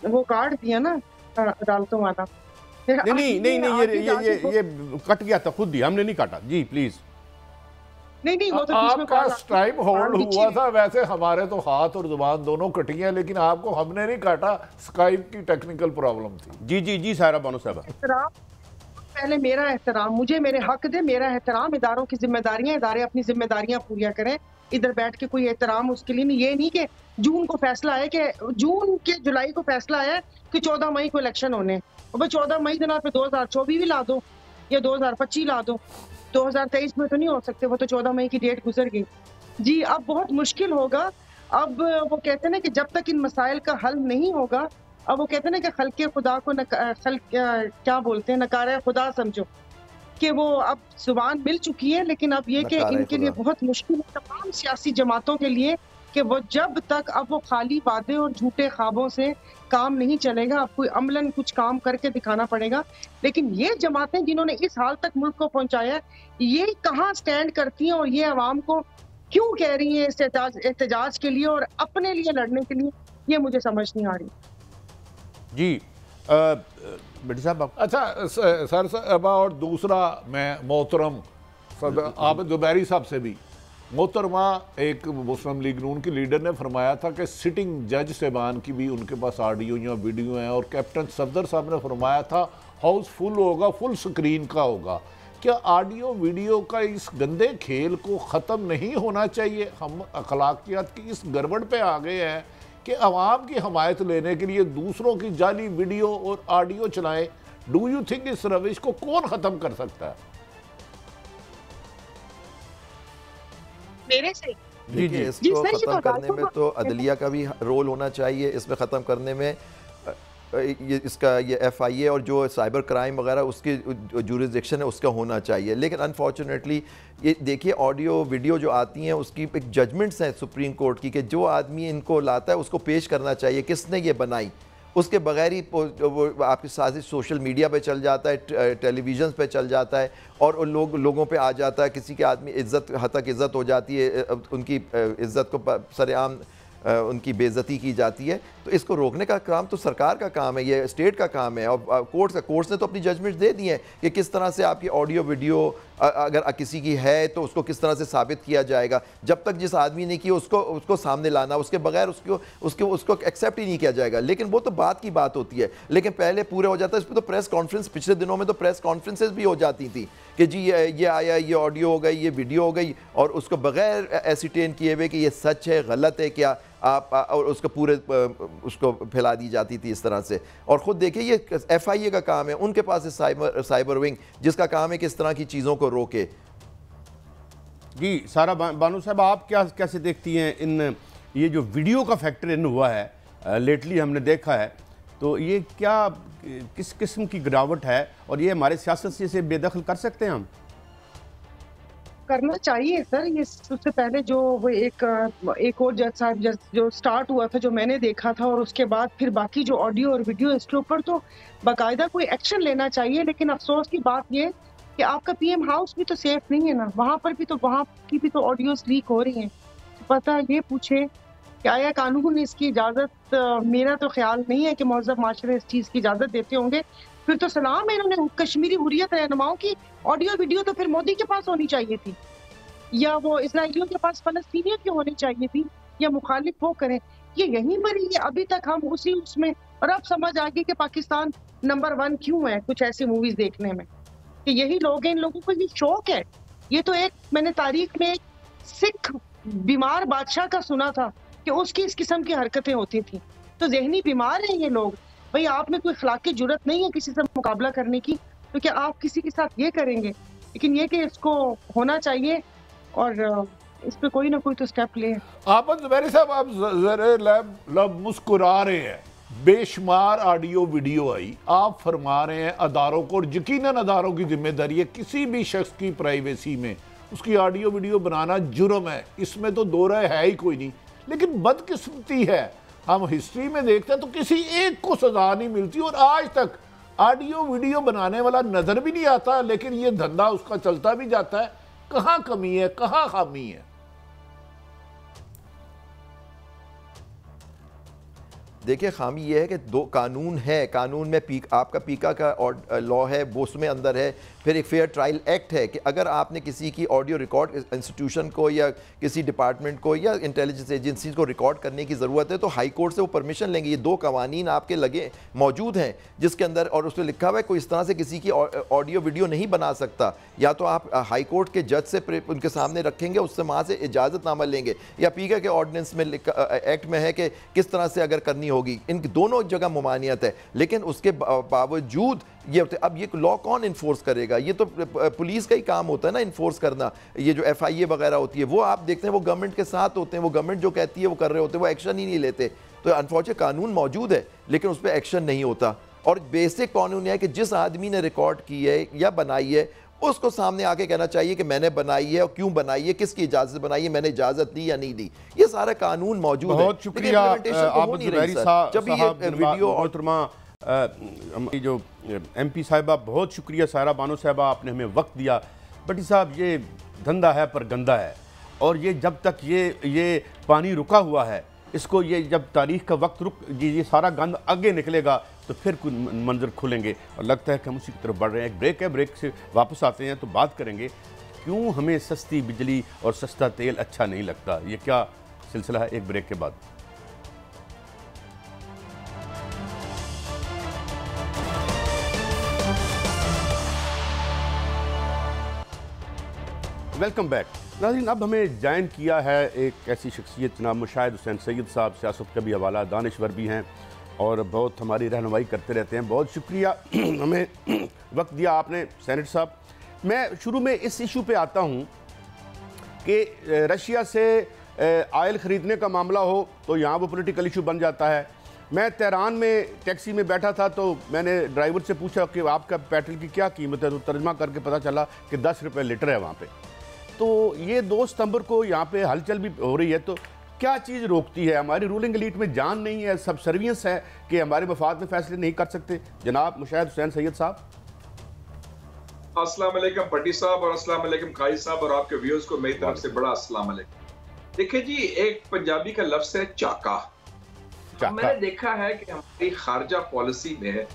S4: वो काट दिया ना अदालतों वाला।
S1: नहीं, ये कट गया था खुद ही, हमने नहीं काटा। जी प्लीज।
S4: नहीं वो तो
S3: आपका स्ट्राइक होल्ड हुआ था, वैसे हमारे तो हाथ और जुबान दोनों कटी हैं, लेकिन आपको हमने नहीं काटा, स्काइप की टेक्निकल प्रॉब्लम थी। जी सायरा बानो साहबा,
S4: पहले मेरा एहतराम, मुझे मेरे हक दे, मेरा एहतराम। इदारों की जिम्मेदारियां, इदारे अपनी जिम्मेदारियां पूरी करें। इधर बैठ के कोई एहतराम उसके लिए नहीं। ये नहीं कि जून को फैसला है कि जुलाई को फैसला है कि 14 मई को इलेक्शन होने, और भाई 14 मई दिन पे 2024 भी ला दो या 2025 ला दो, 2023 में तो नहीं हो सकते, वो तो 14 मई की डेट गुजर गई। जी अब बहुत मुश्किल होगा। अब वो कहते हैं ना कि जब तक इन मसाइल का हल नहीं होगा, अब वो कहते हैं ना कि खल्के खुदा को क्या बोलते हैं, नकारा खुदा समझो, कि वो अब जुबान मिल चुकी है। लेकिन अब ये कि इनके लिए बहुत मुश्किल है, तमाम सियासी जमातों के लिए, कि वो जब तक अब वो खाली वादे और झूठे ख्वाबों से काम नहीं चलेगा, अब कोई अमलन कुछ काम करके दिखाना पड़ेगा। लेकिन ये जमातें जिन्होंने इस हाल तक मुल्क को पहुंचाया, ये कहाँ स्टैंड करती हैं और ये आवाम को क्यों कह रही हैं एहतजाज के लिए और अपने लिए लड़ने के लिए, ये मुझे समझ नहीं आ रही।
S1: जी बेटी साहब,
S3: अच्छा सर साहब, और दूसरा मैं मोहतरम आबिद जुबैरी साहब से भी। मोहतरमा एक मुस्लिम लीग नून की लीडर ने फरमाया था कि सिटिंग जज साहबान की भी उनके पास ऑडियो या वीडियो हैं, और कैप्टन सफदर साहब ने फरमाया था हाउस फुल होगा, फुल स्क्रीन का होगा। क्या ऑडियो वीडियो का इस गंदे खेल को ख़त्म नहीं होना चाहिए? हम अखलाकियात की इस गड़बड़ पे आ गए हैं कि अवाम की हमायत लेने के लिए दूसरों की जाली वीडियो और ऑडियो चलाएं। डू यू थिंक इस रविश को कौन ख़त्म कर सकता है?
S4: मेरे से
S2: देखिए,
S4: जी
S2: इसको
S4: सर, ये
S2: ख़त्म
S4: तो
S2: करने में तो अदलिया का भी रोल होना चाहिए, इसमें ख़त्म करने में ये इसका ये FIA और जो साइबर क्राइम वगैरह उसकी जुरिसडिक्शन है उसका होना चाहिए। लेकिन अनफॉर्चुनेटली ये देखिए, ऑडियो वीडियो जो आती हैं उसकी एक जजमेंट्स हैं सुप्रीम कोर्ट की कि जो आदमी इनको लाता है उसको पेश करना चाहिए किसने ये बनाई। उसके बगैर ही वो आपकी साजिश सोशल मीडिया पे चल जाता है, टेलीविज़न पे चल जाता है, और लोगों पे आ जाता है। किसी के आदमी इज़्ज़त हद तक इज़्ज़त हो जाती है, उनकी इज़्ज़त को सरेआम उनकी बेइज्जती की जाती है। तो इसको रोकने का काम तो सरकार का काम है, ये स्टेट का काम है। और कोर्ट्स ने तो अपनी जजमेंट दे दी हैं कि किस तरह से आपकी ऑडियो वीडियो अगर किसी की है तो उसको किस तरह से साबित किया जाएगा। जब तक जिस आदमी ने की उसको सामने लाना, उसके बगैर उसको एक्सेप्ट ही नहीं किया जाएगा। लेकिन वो तो बात की बात होती है, लेकिन पहले पूरे हो जाता है। इस पर तो प्रेस कॉन्फ्रेंस, पिछले दिनों में तो प्रेस कॉन्फ्रेंसेज भी हो जाती थी कि जी ये आया, ये ऑडियो हो गई, ये वीडियो हो गई, और उसको बगैर एसिटेन किए हुए कि ये सच है गलत है क्या आप, और उसको पूरे उसको फैला दी जाती थी इस तरह से। और ख़ुद देखिए, ये FIA का काम है, उनके पास है साइबर विंग जिसका काम है कि इस तरह की चीज़ों को रोके।
S1: जी सारा बानो साहब, आप कैसे देखती हैं इन ये जो वीडियो का फैक्टर इन हुआ है लेटली हमने देखा है, तो ये क्या किस किस्म की गिरावट है, और ये हमारे सियासत से इसे बेदखल कर सकते हैं हम?
S4: करना चाहिए सर। ये सबसे पहले जो वो एक और जज साहब जो स्टार्ट हुआ था, जो मैंने देखा था, और उसके बाद फिर बाकी जो ऑडियो और वीडियो, इसके ऊपर तो बाकायदा कोई एक्शन लेना चाहिए। लेकिन अफसोस की बात ये कि आपका PM हाउस भी तो सेफ नहीं है ना, वहाँ पर भी तो वहाँ की भी तो ऑडियोज लीक हो रही हैं। तो पता ये पूछे कि आया कानून इसकी इजाज़त, मेरा तो ख्याल नहीं है कि महज़ब माशरे इस चीज़ की इजाज़त देते होंगे। फिर तो सलाम है, इन्होंने कश्मीरी हुर्रियत रहनुमाओं की ऑडियो वीडियो तो फिर मोदी के पास होनी चाहिए थी, या वो इस्राइलियों के पास फलस्तीनियों की होनी चाहिए थी, या मुखालिफ वो करें। ये यहीं पर ही है, अभी तक हम उसी उसमें। और अब समझ आ गई कि पाकिस्तान नंबर 1 क्यों है कुछ ऐसी मूवीज देखने में, कि यही लोग हैं, इन लोगों को ये शौक है। ये तो एक मैंने तारीख में सिख बीमार बादशाह का सुना था कि उसकी इस किस्म की हरकतें होती थी। तो जहनी बीमार हैं ये लोग। भाई, आप में कोई अखलाकी जुर्रत नहीं है किसी से मुकाबला करने की, तो क्या आप किसी के साथ ये करेंगे? लेकिन ये कि इसको होना चाहिए और इस पे कोई ना कोई तो स्टेप ले।
S3: आबिद जुबैरी साहब, आप ज़रे लब मुस्कुरा रहे हैं, बेशुमार ऑडियो वीडियो आई, आप फरमा रहे हैं अदारों को, और यकीनन अदारों की जिम्मेदारी है किसी भी शख्स की प्राइवेसी में उसकी ऑडियो वीडियो बनाना जुर्म है, इसमें तो दो राय है ही कोई नहीं। लेकिन बदकिस्मती है, हम हिस्ट्री में देखते हैं तो किसी एक को सजा नहीं मिलती, और आज तक ऑडियो वीडियो बनाने वाला नजर भी नहीं आता, लेकिन ये धंधा उसका चलता भी जाता है। कहाँ कमी है, कहाँ खामी है?
S2: देखिए, खामी यह है कि दो कानून है, कानून में आपका पीका का लॉ है, वो उसमें अंदर है। फिर एक फेयर ट्रायल एक्ट है कि अगर आपने किसी की ऑडियो रिकॉर्ड इंस्टीट्यूशन को या किसी डिपार्टमेंट को या इंटेलिजेंस एजेंसी को रिकॉर्ड करने की ज़रूरत है तो हाई कोर्ट से वो परमिशन लेंगे। ये दो कवानीन आपके लगे मौजूद हैं जिसके अंदर, और उसमें लिखा हुआ है कोई इस तरह से किसी की ऑडियो वीडियो नहीं बना सकता। या तो आप हाई कोर्ट के जज से उनके सामने रखेंगे, उससे वहाँ से इजाज़तनामा लेंगे, या पीका के ऑर्डिनेंस में एक्ट में है कि किस तरह से अगर करनी होगी। इन दोनों जगह मुमानियत है, लेकिन उसके बावजूद ये होते। अब ये लॉ कौन इन्फोर्स करेगा? ये तो पुलिस का ही काम होता है ना इन्फोर्स करना। ये जो FIA वगैरह होती है वो आप देखते हैं वो गवर्नमेंट के साथ होते हैं, वो गवर्नमेंट जो कहती है वो कर रहे होते हैं, वो एक्शन ही नहीं लेते। तो अनफॉर्चुनेट कानून मौजूद है लेकिन उस पर एक्शन नहीं होता। और बेसिक कानून है कि जिस आदमी ने रिकॉर्ड की है या बनाई है उसको सामने आके कहना चाहिए कि मैंने बनाई है और क्यों बनाई है, किसकी इजाजत से बनाई है, मैंने इजाजत दी या नहीं दी। ये सारा कानून मौजूद है।
S1: बहुत शुक्रिया आबिद जुबैरी साहब, वीडियो और जो MP साहिबा, बहुत शुक्रिया सारा बानो साहिबा, आपने हमें वक्त दिया। बटी साहब, ये धंधा है पर गंदा है, और ये जब तक ये पानी रुका हुआ है, इसको ये जब तारीख का वक्त ये सारा गंद आगे निकलेगा तो फिर कुछ मंजर खुलेंगे। और लगता है कि हम उसी की तरफ बढ़ रहे हैं। एक ब्रेक है, ब्रेक से वापस आते हैं तो बात करेंगे क्यों हमें सस्ती बिजली और सस्ता तेल अच्छा नहीं लगता? ये क्या सिलसिला है? एक ब्रेक के बाद। वेलकम बैक नाज़रीन। अब हमें ज्वाइन किया है एक ऐसी शख्सियत जनाब मुशाहिद हुसैन सैयद साहब, सियासत का भी हवाला, दानिश्वर भी हैं और बहुत हमारी रहनुमाई करते रहते हैं। बहुत शुक्रिया हमें वक्त दिया आपने सेनेटर साहब। मैं शुरू में इस इशू पे आता हूँ कि रशिया से आयल ख़रीदने का मामला हो तो यहाँ वो पॉलिटिकल इशू बन जाता है। मैं तेहरान में टैक्सी में बैठा था तो मैंने ड्राइवर से पूछा कि आपका पेट्रोल की क्या कीमत है, तो तर्जमा करके पता चला कि 10 रुपये लीटर है वहाँ पे। तो ये 2 सितंबर को यहाँ पे हलचल भी हो रही है, तो क्या चीज़ रोकती है? हमारी रूलिंग एलीट में जान नहीं है, सब सर्वियंस है कि हमारे मफाद में फैसले नहीं कर सकते? जनाब मुशाहिद हुसैन सैयद साहब।
S5: अस्सलाम वालेकुम पट्टी साहब और अस्सलाम वालेकुम खाई साहब और आपके व्यूअर्स को मेरी तरफ से बड़ा अस्सलाम वालेकुम। देखिए जी, एक पंजाबी का लफ्ज़ है चाका। मैंने देखा है कि हमारी खारजा पॉलिसी में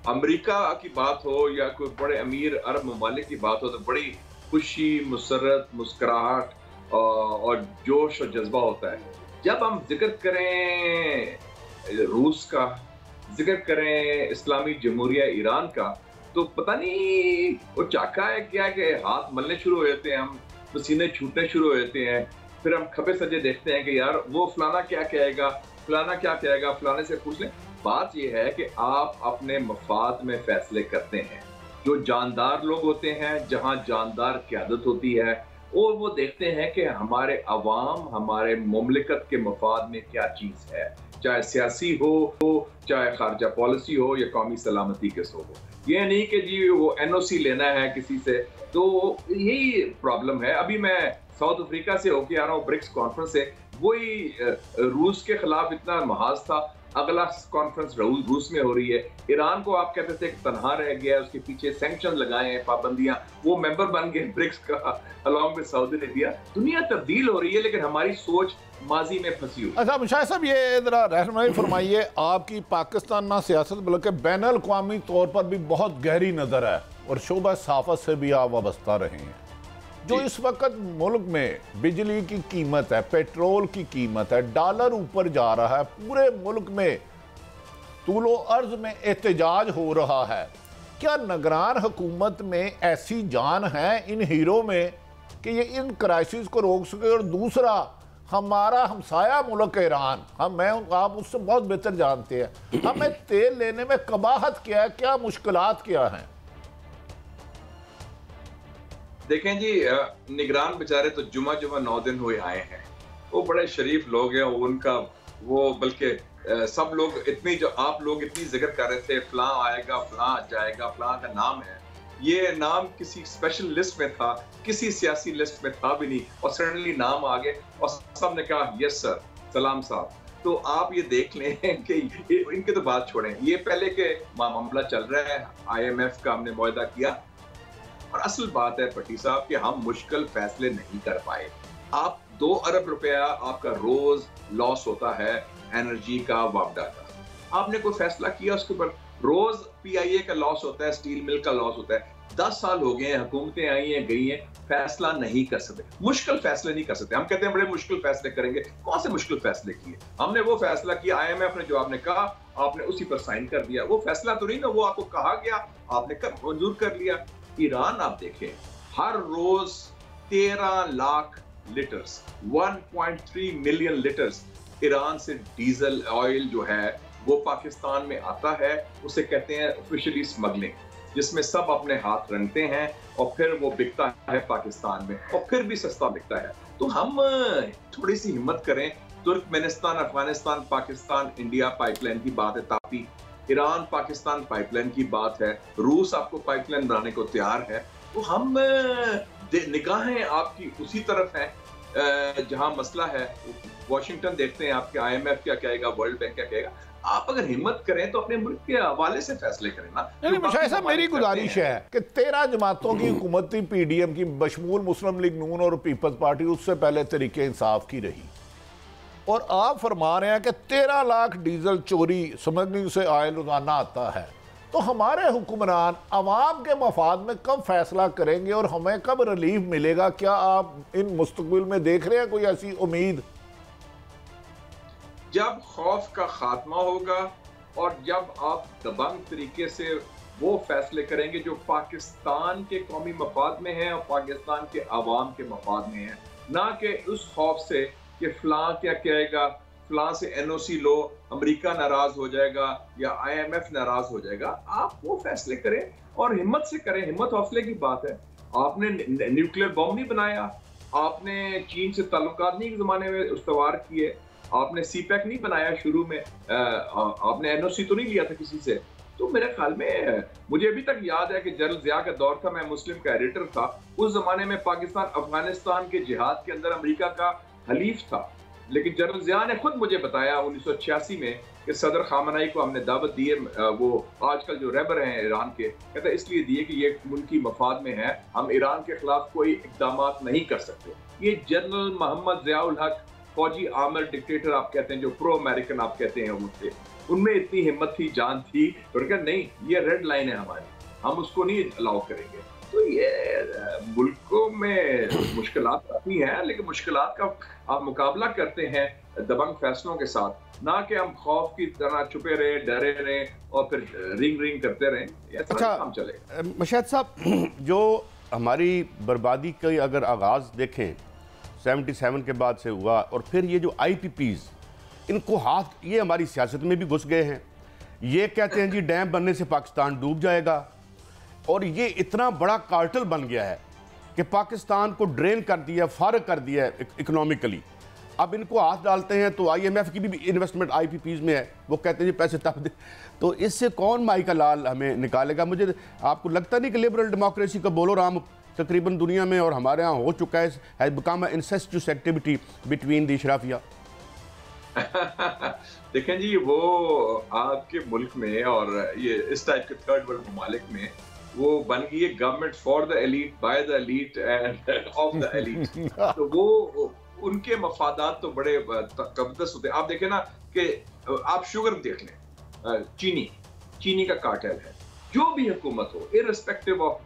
S5: अमेरिका की बात हो या कोई बड़े अमीर अरब ममालिक की बात हो तो बड़ी खुशी, मुसरत, मुस्कुराहट और जोश और जज्बा होता है। जब हम जिक्र करें रूस का, जिक्र करें इस्लामी जमहूरिया ईरान का, तो पता नहीं वो चाका है क्या कि हाथ मलने शुरू हो जाते हैं, हम पसीने छूटने शुरू हो जाते हैं। फिर हम खबे सजे देखते हैं कि यार वो फलाना क्या कहेगा, फलाना क्या कहेगा, फलाने से पूछ लें। बात यह है कि आप अपने मफाद में फैसले करते हैं। जो जानदार लोग होते हैं, जहां जानदार क़यादत होती है, और वो देखते हैं कि हमारे अवाम, हमारे मुमलिकत के मफाद में क्या चीज़ है, चाहे सियासी हो, चाहे खारजा पॉलिसी हो या कौमी सलामती के सो हो। ये नहीं कि जी वो NOC लेना है किसी से। तो यही प्रॉब्लम है। अभी मैं साउथ अफ्रीका से होके आ रहा हूँ, ब्रिक्स कॉन्फ्रेंस से। वही रूस के खिलाफ इतना महाज था, अगला कॉन्फ्रेंस रूस में हो रही है। ईरान को आप कहते थे कि तनहा रह गया, उसके पीछे सैंक्शन लगाए हैं, पाबंदियां, वो मेंबर बन गए ब्रिक्स का अलॉन्ग विद सऊदी अरेबिया। दुनिया तब्दील हो रही है लेकिन हमारी सोच माजी में फंसी हुई।
S3: अच्छा मुशाहिद साहब, ये जरा रहनुमाई फरमाइए, आपकी पाकिस्तान ना सियासत बल्कि बैन अल-अक़वामी तौर पर भी बहुत गहरी नज़र है और शोबा सहाफ़त से भी आप वाबस्ता रहे हैं। जो इस वक्त मुल्क में बिजली की कीमत है, पेट्रोल की कीमत है, डॉलर ऊपर जा रहा है, पूरे मुल्क में तूलो अर्ज में एहतजाज हो रहा है, क्या निगरान हुकूमत में ऐसी जान है इन हीरो में कि ये इन क्राइसिस को रोक सके? और दूसरा, हमारा हमसाया मुल्क ईरान, आप उससे बहुत बेहतर जानते हैं, हमें तेल लेने में कबाहत क्या है, क्या मुश्किलात क्या हैं?
S5: देखें जी, निगरान बेचारे तो जुमा 9 दिन हुए आए हैं। वो बड़े शरीफ लोग हैं, उनका वो बल्कि सब लोग इतनी, जो आप लोग इतनी जिक्र कर रहे थे, फलां आएगा, फलां जाएगा, फलां का नाम है, ये नाम किसी स्पेशल लिस्ट में था, किसी सियासी लिस्ट में था भी नहीं, और सडनली नाम आ गए और सब ने कहा यस सर, सलाम साहब। तो आप ये देख लें कि इनके तो बात छोड़ें, ये पहले के मामला चल रहा है, IMF का हमने मुआहदा किया। और असल बात है पट्टी साहब कि हम मुश्किल फैसले नहीं कर पाए। आप 2 अरब रुपया आपका रोज लॉस होता है एनर्जी का, वापडा का। आपने कोई फैसला किया उसके ऊपर, रोज PIA का लॉस होता है, स्टील मिल का लॉस होता है। 10 साल हो गए हैं, हुकूमतें आई हैं गई हैं, फैसला नहीं कर सकते, मुश्किल फैसले नहीं कर सकते। हम कहते हैं बड़े मुश्किल फैसले करेंगे, कौन से मुश्किल फैसले किए? हमने वो फैसला किया, IMF ने जो आपने कहा, आपने उसी पर साइन कर दिया। वो फैसला तो नहीं ना, वो आपको कहा गया, आपने मंजूर कर लिया। ईरान आप देखें, हर रोज 13 lakh litres, 1.3 million litres Iran से डीजल ऑयल जो है वो पाकिस्तान में आता है। उसे कहते हैं ऑफिशियली स्मगलिंग, जिसमें सब अपने हाथ रंगते हैं और फिर वो बिकता है पाकिस्तान में, और फिर भी सस्ता बिकता है। तो हम थोड़ी सी हिम्मत करें। Turkmenistan, Afghanistan, Pakistan, India pipeline की बात है, तापी, ईरान पाकिस्तान पाइपलाइन की बात है, रूस आपको पाइपलाइन बनाने को तैयार है। तो हम निगाहें आपकी उसी तरफ हैं जहां मसला है। वॉशिंगटन देखते हैं आपके IMF क्या कहेगा, वर्ल्ड बैंक क्या कहेगा। आप अगर हिम्मत करें तो अपने मुल्क के हवाले से फैसले करें ना।
S3: नहीं मुशाहिद साहब, मेरी गुजारिश है कि 13 जमातों की हुकूमत थी PDM की, बशमूल मुस्लिम लीग नून और पीपल्स पार्टी, उससे पहले तरीके इंसाफ की रही, और आप फरमा रहे हैं कि 13 लाख डीजल चोरी स्मगलिंग से आयल रोजाना आता है। तो हमारे हुक्मरान आवाम के मफाद में कब फैसला करेंगे और हमें कब रिलीफ मिलेगा? क्या आप इन मुस्तकबिल में देख रहे हैं कोई ऐसी उम्मीद?
S5: जब खौफ का खात्मा होगा और जब आप दबंग तरीके से वो फैसले करेंगे जो पाकिस्तान के कौमी मफाद में है और पाकिस्तान के अवाम के मफाद में है, ना कि उस खौफ से कि फलां क्या कहेगा, फलां से एनओसी लो, अमेरिका नाराज हो जाएगा या आईएमएफ नाराज हो जाएगा। आप वो फैसले करें और हिम्मत से करें। हिम्मत हौसले की बात है। आपने न्यूक्लियर बॉम्ब नहीं बनाया, आपने चीन से ताल्लुकात नहीं जमाने में उस्तवार किए, आपने सीपैक नहीं बनाया शुरू में, आपने एनओसी तो नहीं लिया था किसी से। तो मेरे ख्याल में मुझे अभी तक याद है कि जनरल जिया का दौर था, मैं मुस्लिम का एडिटर था, उस जमाने में पाकिस्तान अफगानिस्तान के जिहाद के अंदर अमेरिका का हलीफ था। लेकिन जनरल जिया ने खुद मुझे बताया 1986 में कि सदर खामनाई को हमने दावत दी है, वो आजकल जो रहबर हैं ईरान के, कहते इसलिए दिए कि ये मुल्की मफाद में है, हम ईरान के खिलाफ कोई इकदाम नहीं कर सकते। ये जनरल मोहम्मद जियाउल हक, फौजी आमिर डिक्टेटर आप कहते हैं, जो प्रो अमेरिकन आप कहते हैं, उनसे उनमें इतनी हिम्मत थी, जान थी, तो उन्होंने कहा नहीं, ये रेड लाइन है हमारी, हम उसको नहीं अलाउ करेंगे। तो ये मुल्कों में मुश्किलात आती हैं, लेकिन मुश्किलात का आप मुकाबला करते हैं दबंग फैसलों के साथ, ना कि हम खौफ की तरह छुपे रहे, डरे रहे और फिर रिंग रिंग करते रहे। ऐसा काम चलेगा।
S1: मशाहिद साहब, जो हमारी बर्बादी का अगर आगाज़ देखें 77 के बाद से हुआ, और फिर ये जो IPPs, इनको हाथ, ये हमारी सियासत में भी घुस गए हैं। ये कहते हैं जी डैम बनने से पाकिस्तान डूब जाएगा, और ये इतना बड़ा कार्टल बन गया है कि पाकिस्तान को ड्रेन कर दिया, फारग कर दिया है इकोनॉमिकली। अब इनको हाथ डालते हैं तो IMF की भी इन्वेस्टमेंट IPPs में है, वो कहते हैं जी पैसे तब दे। तो इससे कौन माई का लाल हमें निकालेगा? मुझे आपको लगता नहीं कि लिबरल डेमोक्रेसी का बोलो राम तकरीबन दुनिया में और हमारे यहाँ हो चुका है बिकम इंसेस्टियस एक्टिविटी बिटवीन द इशराफिया?
S5: देखें जी, वो आपके मुल्क में और ये इस टाइप के थर्ड वर्ल्ड ममालिक में वो बन गई है government for the elite, by the elite end of the elite. तो वो उनके मफादात तो बड़े कबदस होते हैं। आप देखें ना कि आप शुगर देख लें, चीनी का कार्टेल है। जो भी हुकूमत हो, इररिस्पेक्टिव ऑफ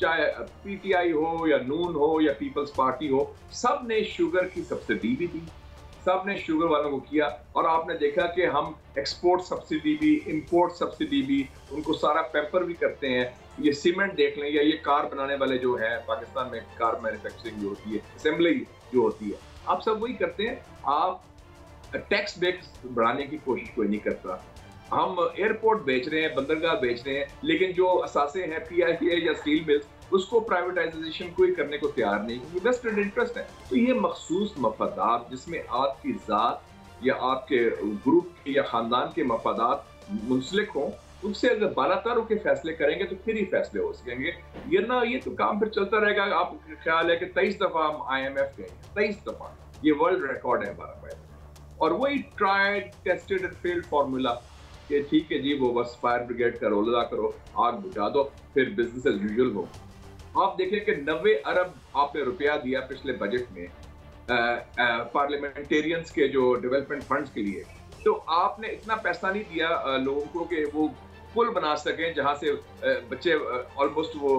S5: चाहे PTI हो या नून हो या पीपल्स पार्टी हो, सब ने शुगर की सब्सिडी भी दी, सब ने शुगर वालों को किया। और आपने देखा कि हम एक्सपोर्ट सब्सिडी भी, इंपोर्ट सब्सिडी भी, उनको सारा पेपर भी करते हैं। ये सीमेंट देख लें या ये कार बनाने वाले जो है पाकिस्तान में, कार मैन्युफैक्चरिंग जो होती है, असेंबली जो होती है, आप सब वही करते हैं। आप टैक्स बेस बढ़ाने की कोशिश कोई नहीं करता। हम एयरपोर्ट बेच रहे हैं, बंदरगाह बेच रहे हैं, लेकिन जो असासे हैं PIA या स्टील मिल्स, उसको प्राइवेटाइजेशन कोई करने को तैयार नहीं, क्योंकि वेस्टेड इंटरेस्ट है। तो ये मखसूस मफादात जिसमें आपकी जात या आपके ग्रुप या खानदान के मफादात मुंसलिक हों, उससे अगर बालातर के फैसले करेंगे तो फिर ही फैसले हो सकेंगे। ये तो काम फिर चलता रहेगा। आपको ख्याल है कि 23 दफा हम IMF गए, 23 दफा, ये वर्ल्ड रिकॉर्ड है हमारा पहले। और वही tried tested and failed formula कि ठीक है जी, वो बस फायर ब्रिगेड का रोल अदा करो, आग बुझा दो, फिर बिजनेस एज यूजुअल हो। आप देखें कि 90 अरब आपने रुपया दिया पिछले बजट में पार्लियामेंटेरियंस के जो डेवलपमेंट फंड्स के लिए, तो आपने इतना पैसा नहीं दिया लोगों को कि वो पुल बना सकें जहां से बच्चे ऑलमोस्ट वो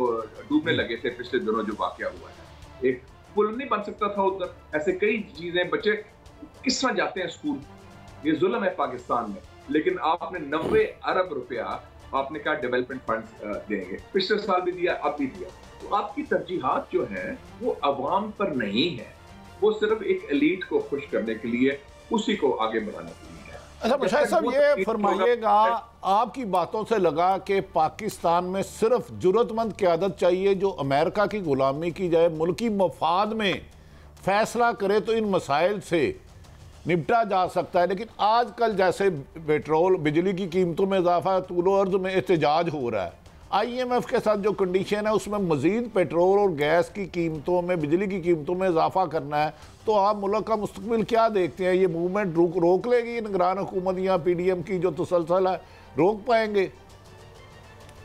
S5: डूबने लगे थे पिछले दिनों जो वाकया हुआ है। एक पुल नहीं बन सकता था उधर। ऐसे कई चीजें, बच्चे किस तरह जाते हैं स्कूल, ये जुल्म है पाकिस्तान में। लेकिन आपने 90 अरब रुपया आपने कहा डेवलपमेंट फंड्स देंगे, पिछले साल भी दिया, अब भी दिया। तो आपकी तरजीहात जो है वो अवाम पर नहीं है, वो सिर्फ एक एलीट को खुश करने के लिए, उसी को आगे बढ़ाने के लिए है।
S3: अच्छा मशाइख साहब, ये फरमाइएगा, आपकी बातों से लगा कि पाकिस्तान में सिर्फ जुर्रतमंद क़यादत चाहिए जो अमेरिका की गुलामी की जाए, मुल्की मफाद में फैसला करे तो इन मसाइल से निपटा जा सकता है। लेकिन आजकल जैसे पेट्रोल, बिजली की कीमतों में इजाफा, तूलो अर्ज में एहतजाज हो रहा है, IMF के साथ जो कंडीशन है उसमें मज़ीद पेट्रोल और गैस की कीमतों में, बिजली की कीमतों में इजाफा करना है, तो आप मुल्क का मुस्तकबिल क्या देखते हैं? ये मूवमेंट रोक लेगी निगरान हुकूमत या PDM की जो तसलसल है, रोक पाएंगे?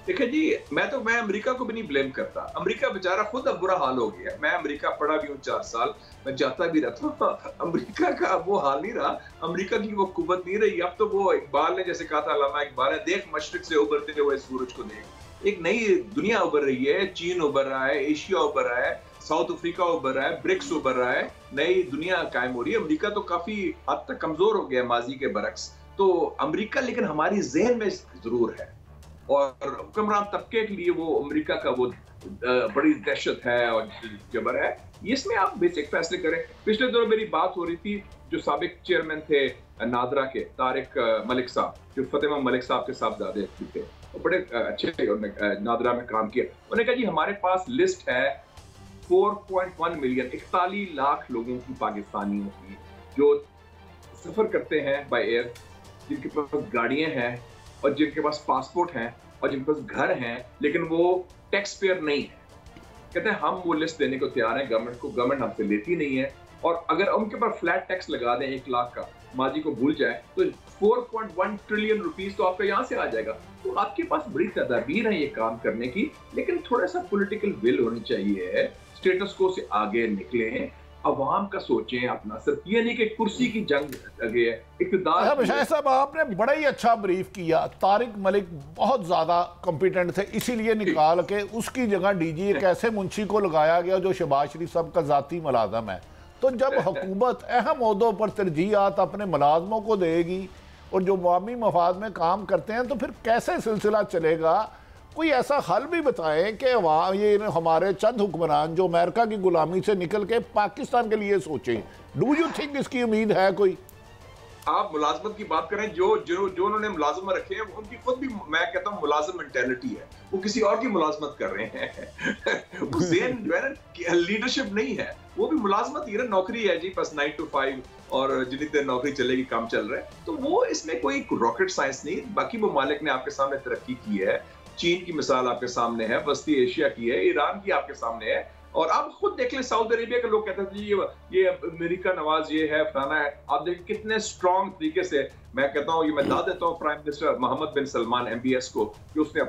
S5: देखिए जी, मैं अमेरिका को भी नहीं ब्लेम करता। अमेरिका बेचारा खुद अब बुरा हाल हो गया। मैं अमेरिका पढ़ा भी हूँ 4 साल, मैं जाता भी रहता हूँ। अमेरिका का वो हाल नहीं रहा, अमेरिका की वो कुव्वत नहीं रही। अब तो वो इकबाल ने जैसे कहा था, अल्लामा इकबाल ने, देख मशरिक से उभरते हुए सूरज को देख। एक नई दुनिया उभर रही है, चीन उभर रहा है, एशिया उभर रहा है, साउथ अफ्रीका उभर रहा है, ब्रिक्स उभर रहा है, नई दुनिया कायम हो रही है। अमेरिका तो काफी हद तक कमजोर हो गया माजी के बरक्स। तो अमेरिका लेकिन हमारी ज़हन में जरूर है, और हुक्मरान तबके के लिए वो अमेरिका का वो बड़ी दहशत है और जबर है। इसमें आप बेसिक फैसले करें। पिछले दिनों मेरी बात हो रही थी, जो साबिक चेयरमैन थे नादरा के, तारिक मलिक साहब, जो फतेमा मलिक साहब के साहबजादे थे, वो बड़े अच्छे नादरा में काम किया। उन्होंने कहा जी हमारे पास लिस्ट है 4.1 मिलियन, 41 लाख लोगों की, पाकिस्तानियों की, जो सफर करते हैं बाय एयर, जिनके पास गाड़ियां हैं और जिनके पास पासपोर्ट हैं और जिनके पास घर हैं, लेकिन वो टैक्स पेयर नहीं है। कहते हैं हम वो लिस्ट देने को तैयार हैं गवर्नमेंट को, गवर्नमेंट हमसे लेती नहीं है। और अगर उनके पर फ्लैट टैक्स लगा दें 1 लाख का, माजी को भूल जाए, तो 4.1 ट्रिलियन रुपीस तो आपका यहाँ से आ जाएगा। तो आपके पास बड़ी तदाबीर है ये काम करने की, लेकिन थोड़ा सा पॉलिटिकल विल होनी चाहिए। स्टेटस को से आगे निकले, अवाम का सोचें अपना, सिर्फ ये नहीं कि कुर्सी की जंग लगे इक़्तिदार।
S3: मुशाहिद साहब, आपने बड़ा ही अच्छा ब्रीफ किया। तारिक मलिक बहुत ज़्यादा कॉम्पिटेंट थे, इसीलिए निकाल के उसकी जगह डीजी एक ऐसे मुंशी को लगाया गया जो शहबाज शरीफ साहब का ज़ाती मुलाज़म है। तो जब हुकूमत अहम ओहदों पर तरजीहात अपने मुलाजमों को देगी और जो अवामी मफाद में काम करते हैं, तो फिर कैसे सिलसिला चलेगा? कोई ऐसा हल भी बताएं कि ये हमारे चंद हुक्मरान जो अमेरिका की गुलामी से निकल के पाकिस्तान के लिए सोचें। डू यू थिंक इसकी उम्मीद है कोई?
S5: आप मुलाजमत की बात करें, जो उन्होंने मुलाजम रखे हैं, उनकी खुद भी मैं कहता हूँ मुलाजम मेंटेलिटी है। वो किसी और की मुलाजमत कर रहे हैं। वो ज़हन जो है ना, लीडरशिप नहीं है, वो भी मुलाजमत ही है, नौकरी है जी, बस 9 to 5, और जितनी देर नौकरी चलेगी काम चल रहा है। तो वो इसमें कोई रॉकेट साइंस नहीं। बाकी ममालिक ने आपके सामने तरक्की की है, चीन की मिसाल आपके सामने है, वस्ती एशिया की है, ईरान की आपके सामने है, और आप खुद देख लें सऊदी अरेबिया के लोग कहते थे ये अमेरिका नवाज ये है, फलाना है। आप देखिए कितने स्ट्रॉन्ग तरीके से, मैं कहता हूँ, ये मैं दाद देता हूँ प्राइम मिनिस्टर मोहम्मद बिन सलमान MBS को, कि उसने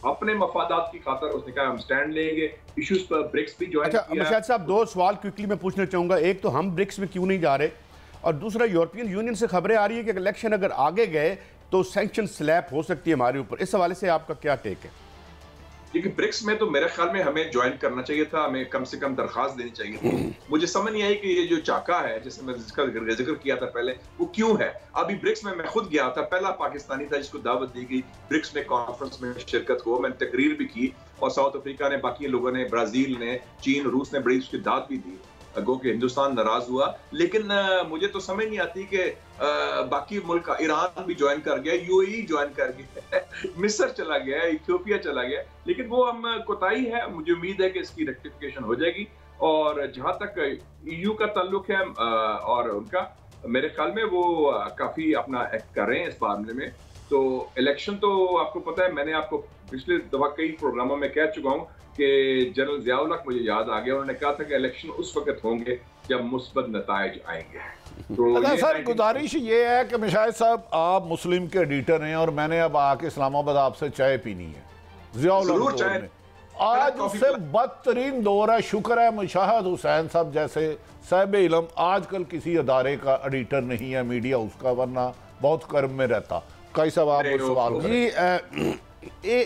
S5: अपने मफादात की खातर उसने कहा हम स्टैंड लेंगे इश्यूज पर। ब्रिक्स भी ज्वाइन किया।
S1: मुशाहिद साहब, 2 सवाल क्विकली मैं पूछना चाहूँगा। एक तो हम ब्रिक्स में क्यों नहीं जा रहे, और दूसरा यूरोपियन यूनियन से खबरें आ रही है कि इलेक्शन अगर आगे गए तो सैंक्शन स्लैब हो सकती है हमारे ऊपर। इस हवाले से आपका क्या टेक है?
S5: क्योंकि ब्रिक्स में तो मेरे ख्याल में हमें ज्वाइन करना चाहिए था, हमें कम से कम दरखास्त देनी चाहिए थी। मुझे समझ नहीं आई कि ये जो चाका है, जिसमें मैं जिक्र किया था पहले, वो क्यों है। अभी ब्रिक्स में मैं खुद गया था, पहला पाकिस्तानी था जिसको दावत दी गई ब्रिक्स में कॉन्फ्रेंस में शिरकत को। मैंने तकरीर भी की, और साउथ अफ्रीका ने, बाकी लोगों ने, ब्राजील ने, चीन, रूस ने बड़ी उसकी दाद भी दी। गो कि हिंदुस्तान नाराज हुआ, लेकिन मुझे तो समझ नहीं आती कि बाकी मुल्क, ईरान भी ज्वाइन कर गया, UAE ज्वाइन कर गया, मिस्र चला गया, इथियोपिया चला गया, लेकिन वो हम कोताही है। मुझे उम्मीद है कि इसकी रेक्टिफिकेशन हो जाएगी। और जहां तक EU का ताल्लुक है और उनका, मेरे ख्याल में वो काफी अपना एक्ट कर रहे हैं इस मामले में। तो इलेक्शन तो आपको पता है, मैंने आपको पिछले दफा कई प्रोग्रामों में कह चुका हूँ कि जनरल ज़ियाउल हक, मुझे याद आ गया, उन्होंने कहा था कि इलेक्शन उस वक्त होंगे जब मुस्बत नताइज आएंगे। तो
S3: सर, गुजारिश ये है कि मुशाहिद साहब, आप मुस्लिम के एडिटर हैं और मैंने अब आके इस्लामाबाद आपसे चाय पीनी है। ज़ियाउल हक दौर में आज उससे बदतरीन दौर है। शुक्र है मुशाहिद हुसैन साहब जैसे साहिब इल्म आजकल किसी अदारे का एडिटर नहीं है, मीडिया उसका, वरना बहुत कर्म में रहता। कई साहब आप सवाल जी।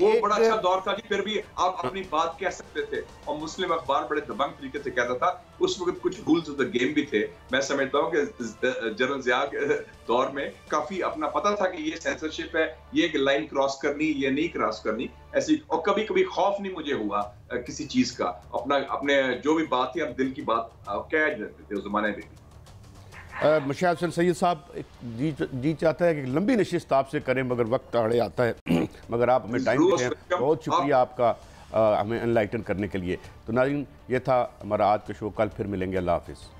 S5: वो बड़ा अच्छा दौर था जी, फिर भी आप अपनी बात कह सकते थे, और मुस्लिम अखबार बड़े दबंग तरीके से कहता था। उस वक्त कुछ रूल्स ऑफ द गेम भी थे। मैं समझता हूँ कि जनरल ज़िया के दौर में काफी अपना पता था कि ये सेंसरशिप है, ये लाइन क्रॉस करनी, ये नहीं क्रॉस करनी, ऐसी। और कभी कभी खौफ नहीं मुझे हुआ किसी चीज का, अपने जो भी बात थी, हम दिल की बात कह देते थे उस जमाने में।
S1: मुशाहिद हुसैन सैयद साहब जी चाहता है कि लंबी नशिस्त आपसे करें, मगर वक्त आड़े आता है। मगर आप हमें टाइम देते हैं, बहुत शुक्रिया आपका हमें एनलाइटन करने के लिए। तो नाज़रीन, ये था हमारा आज का शो। कल फिर मिलेंगे। अल्लाह हाफिज़।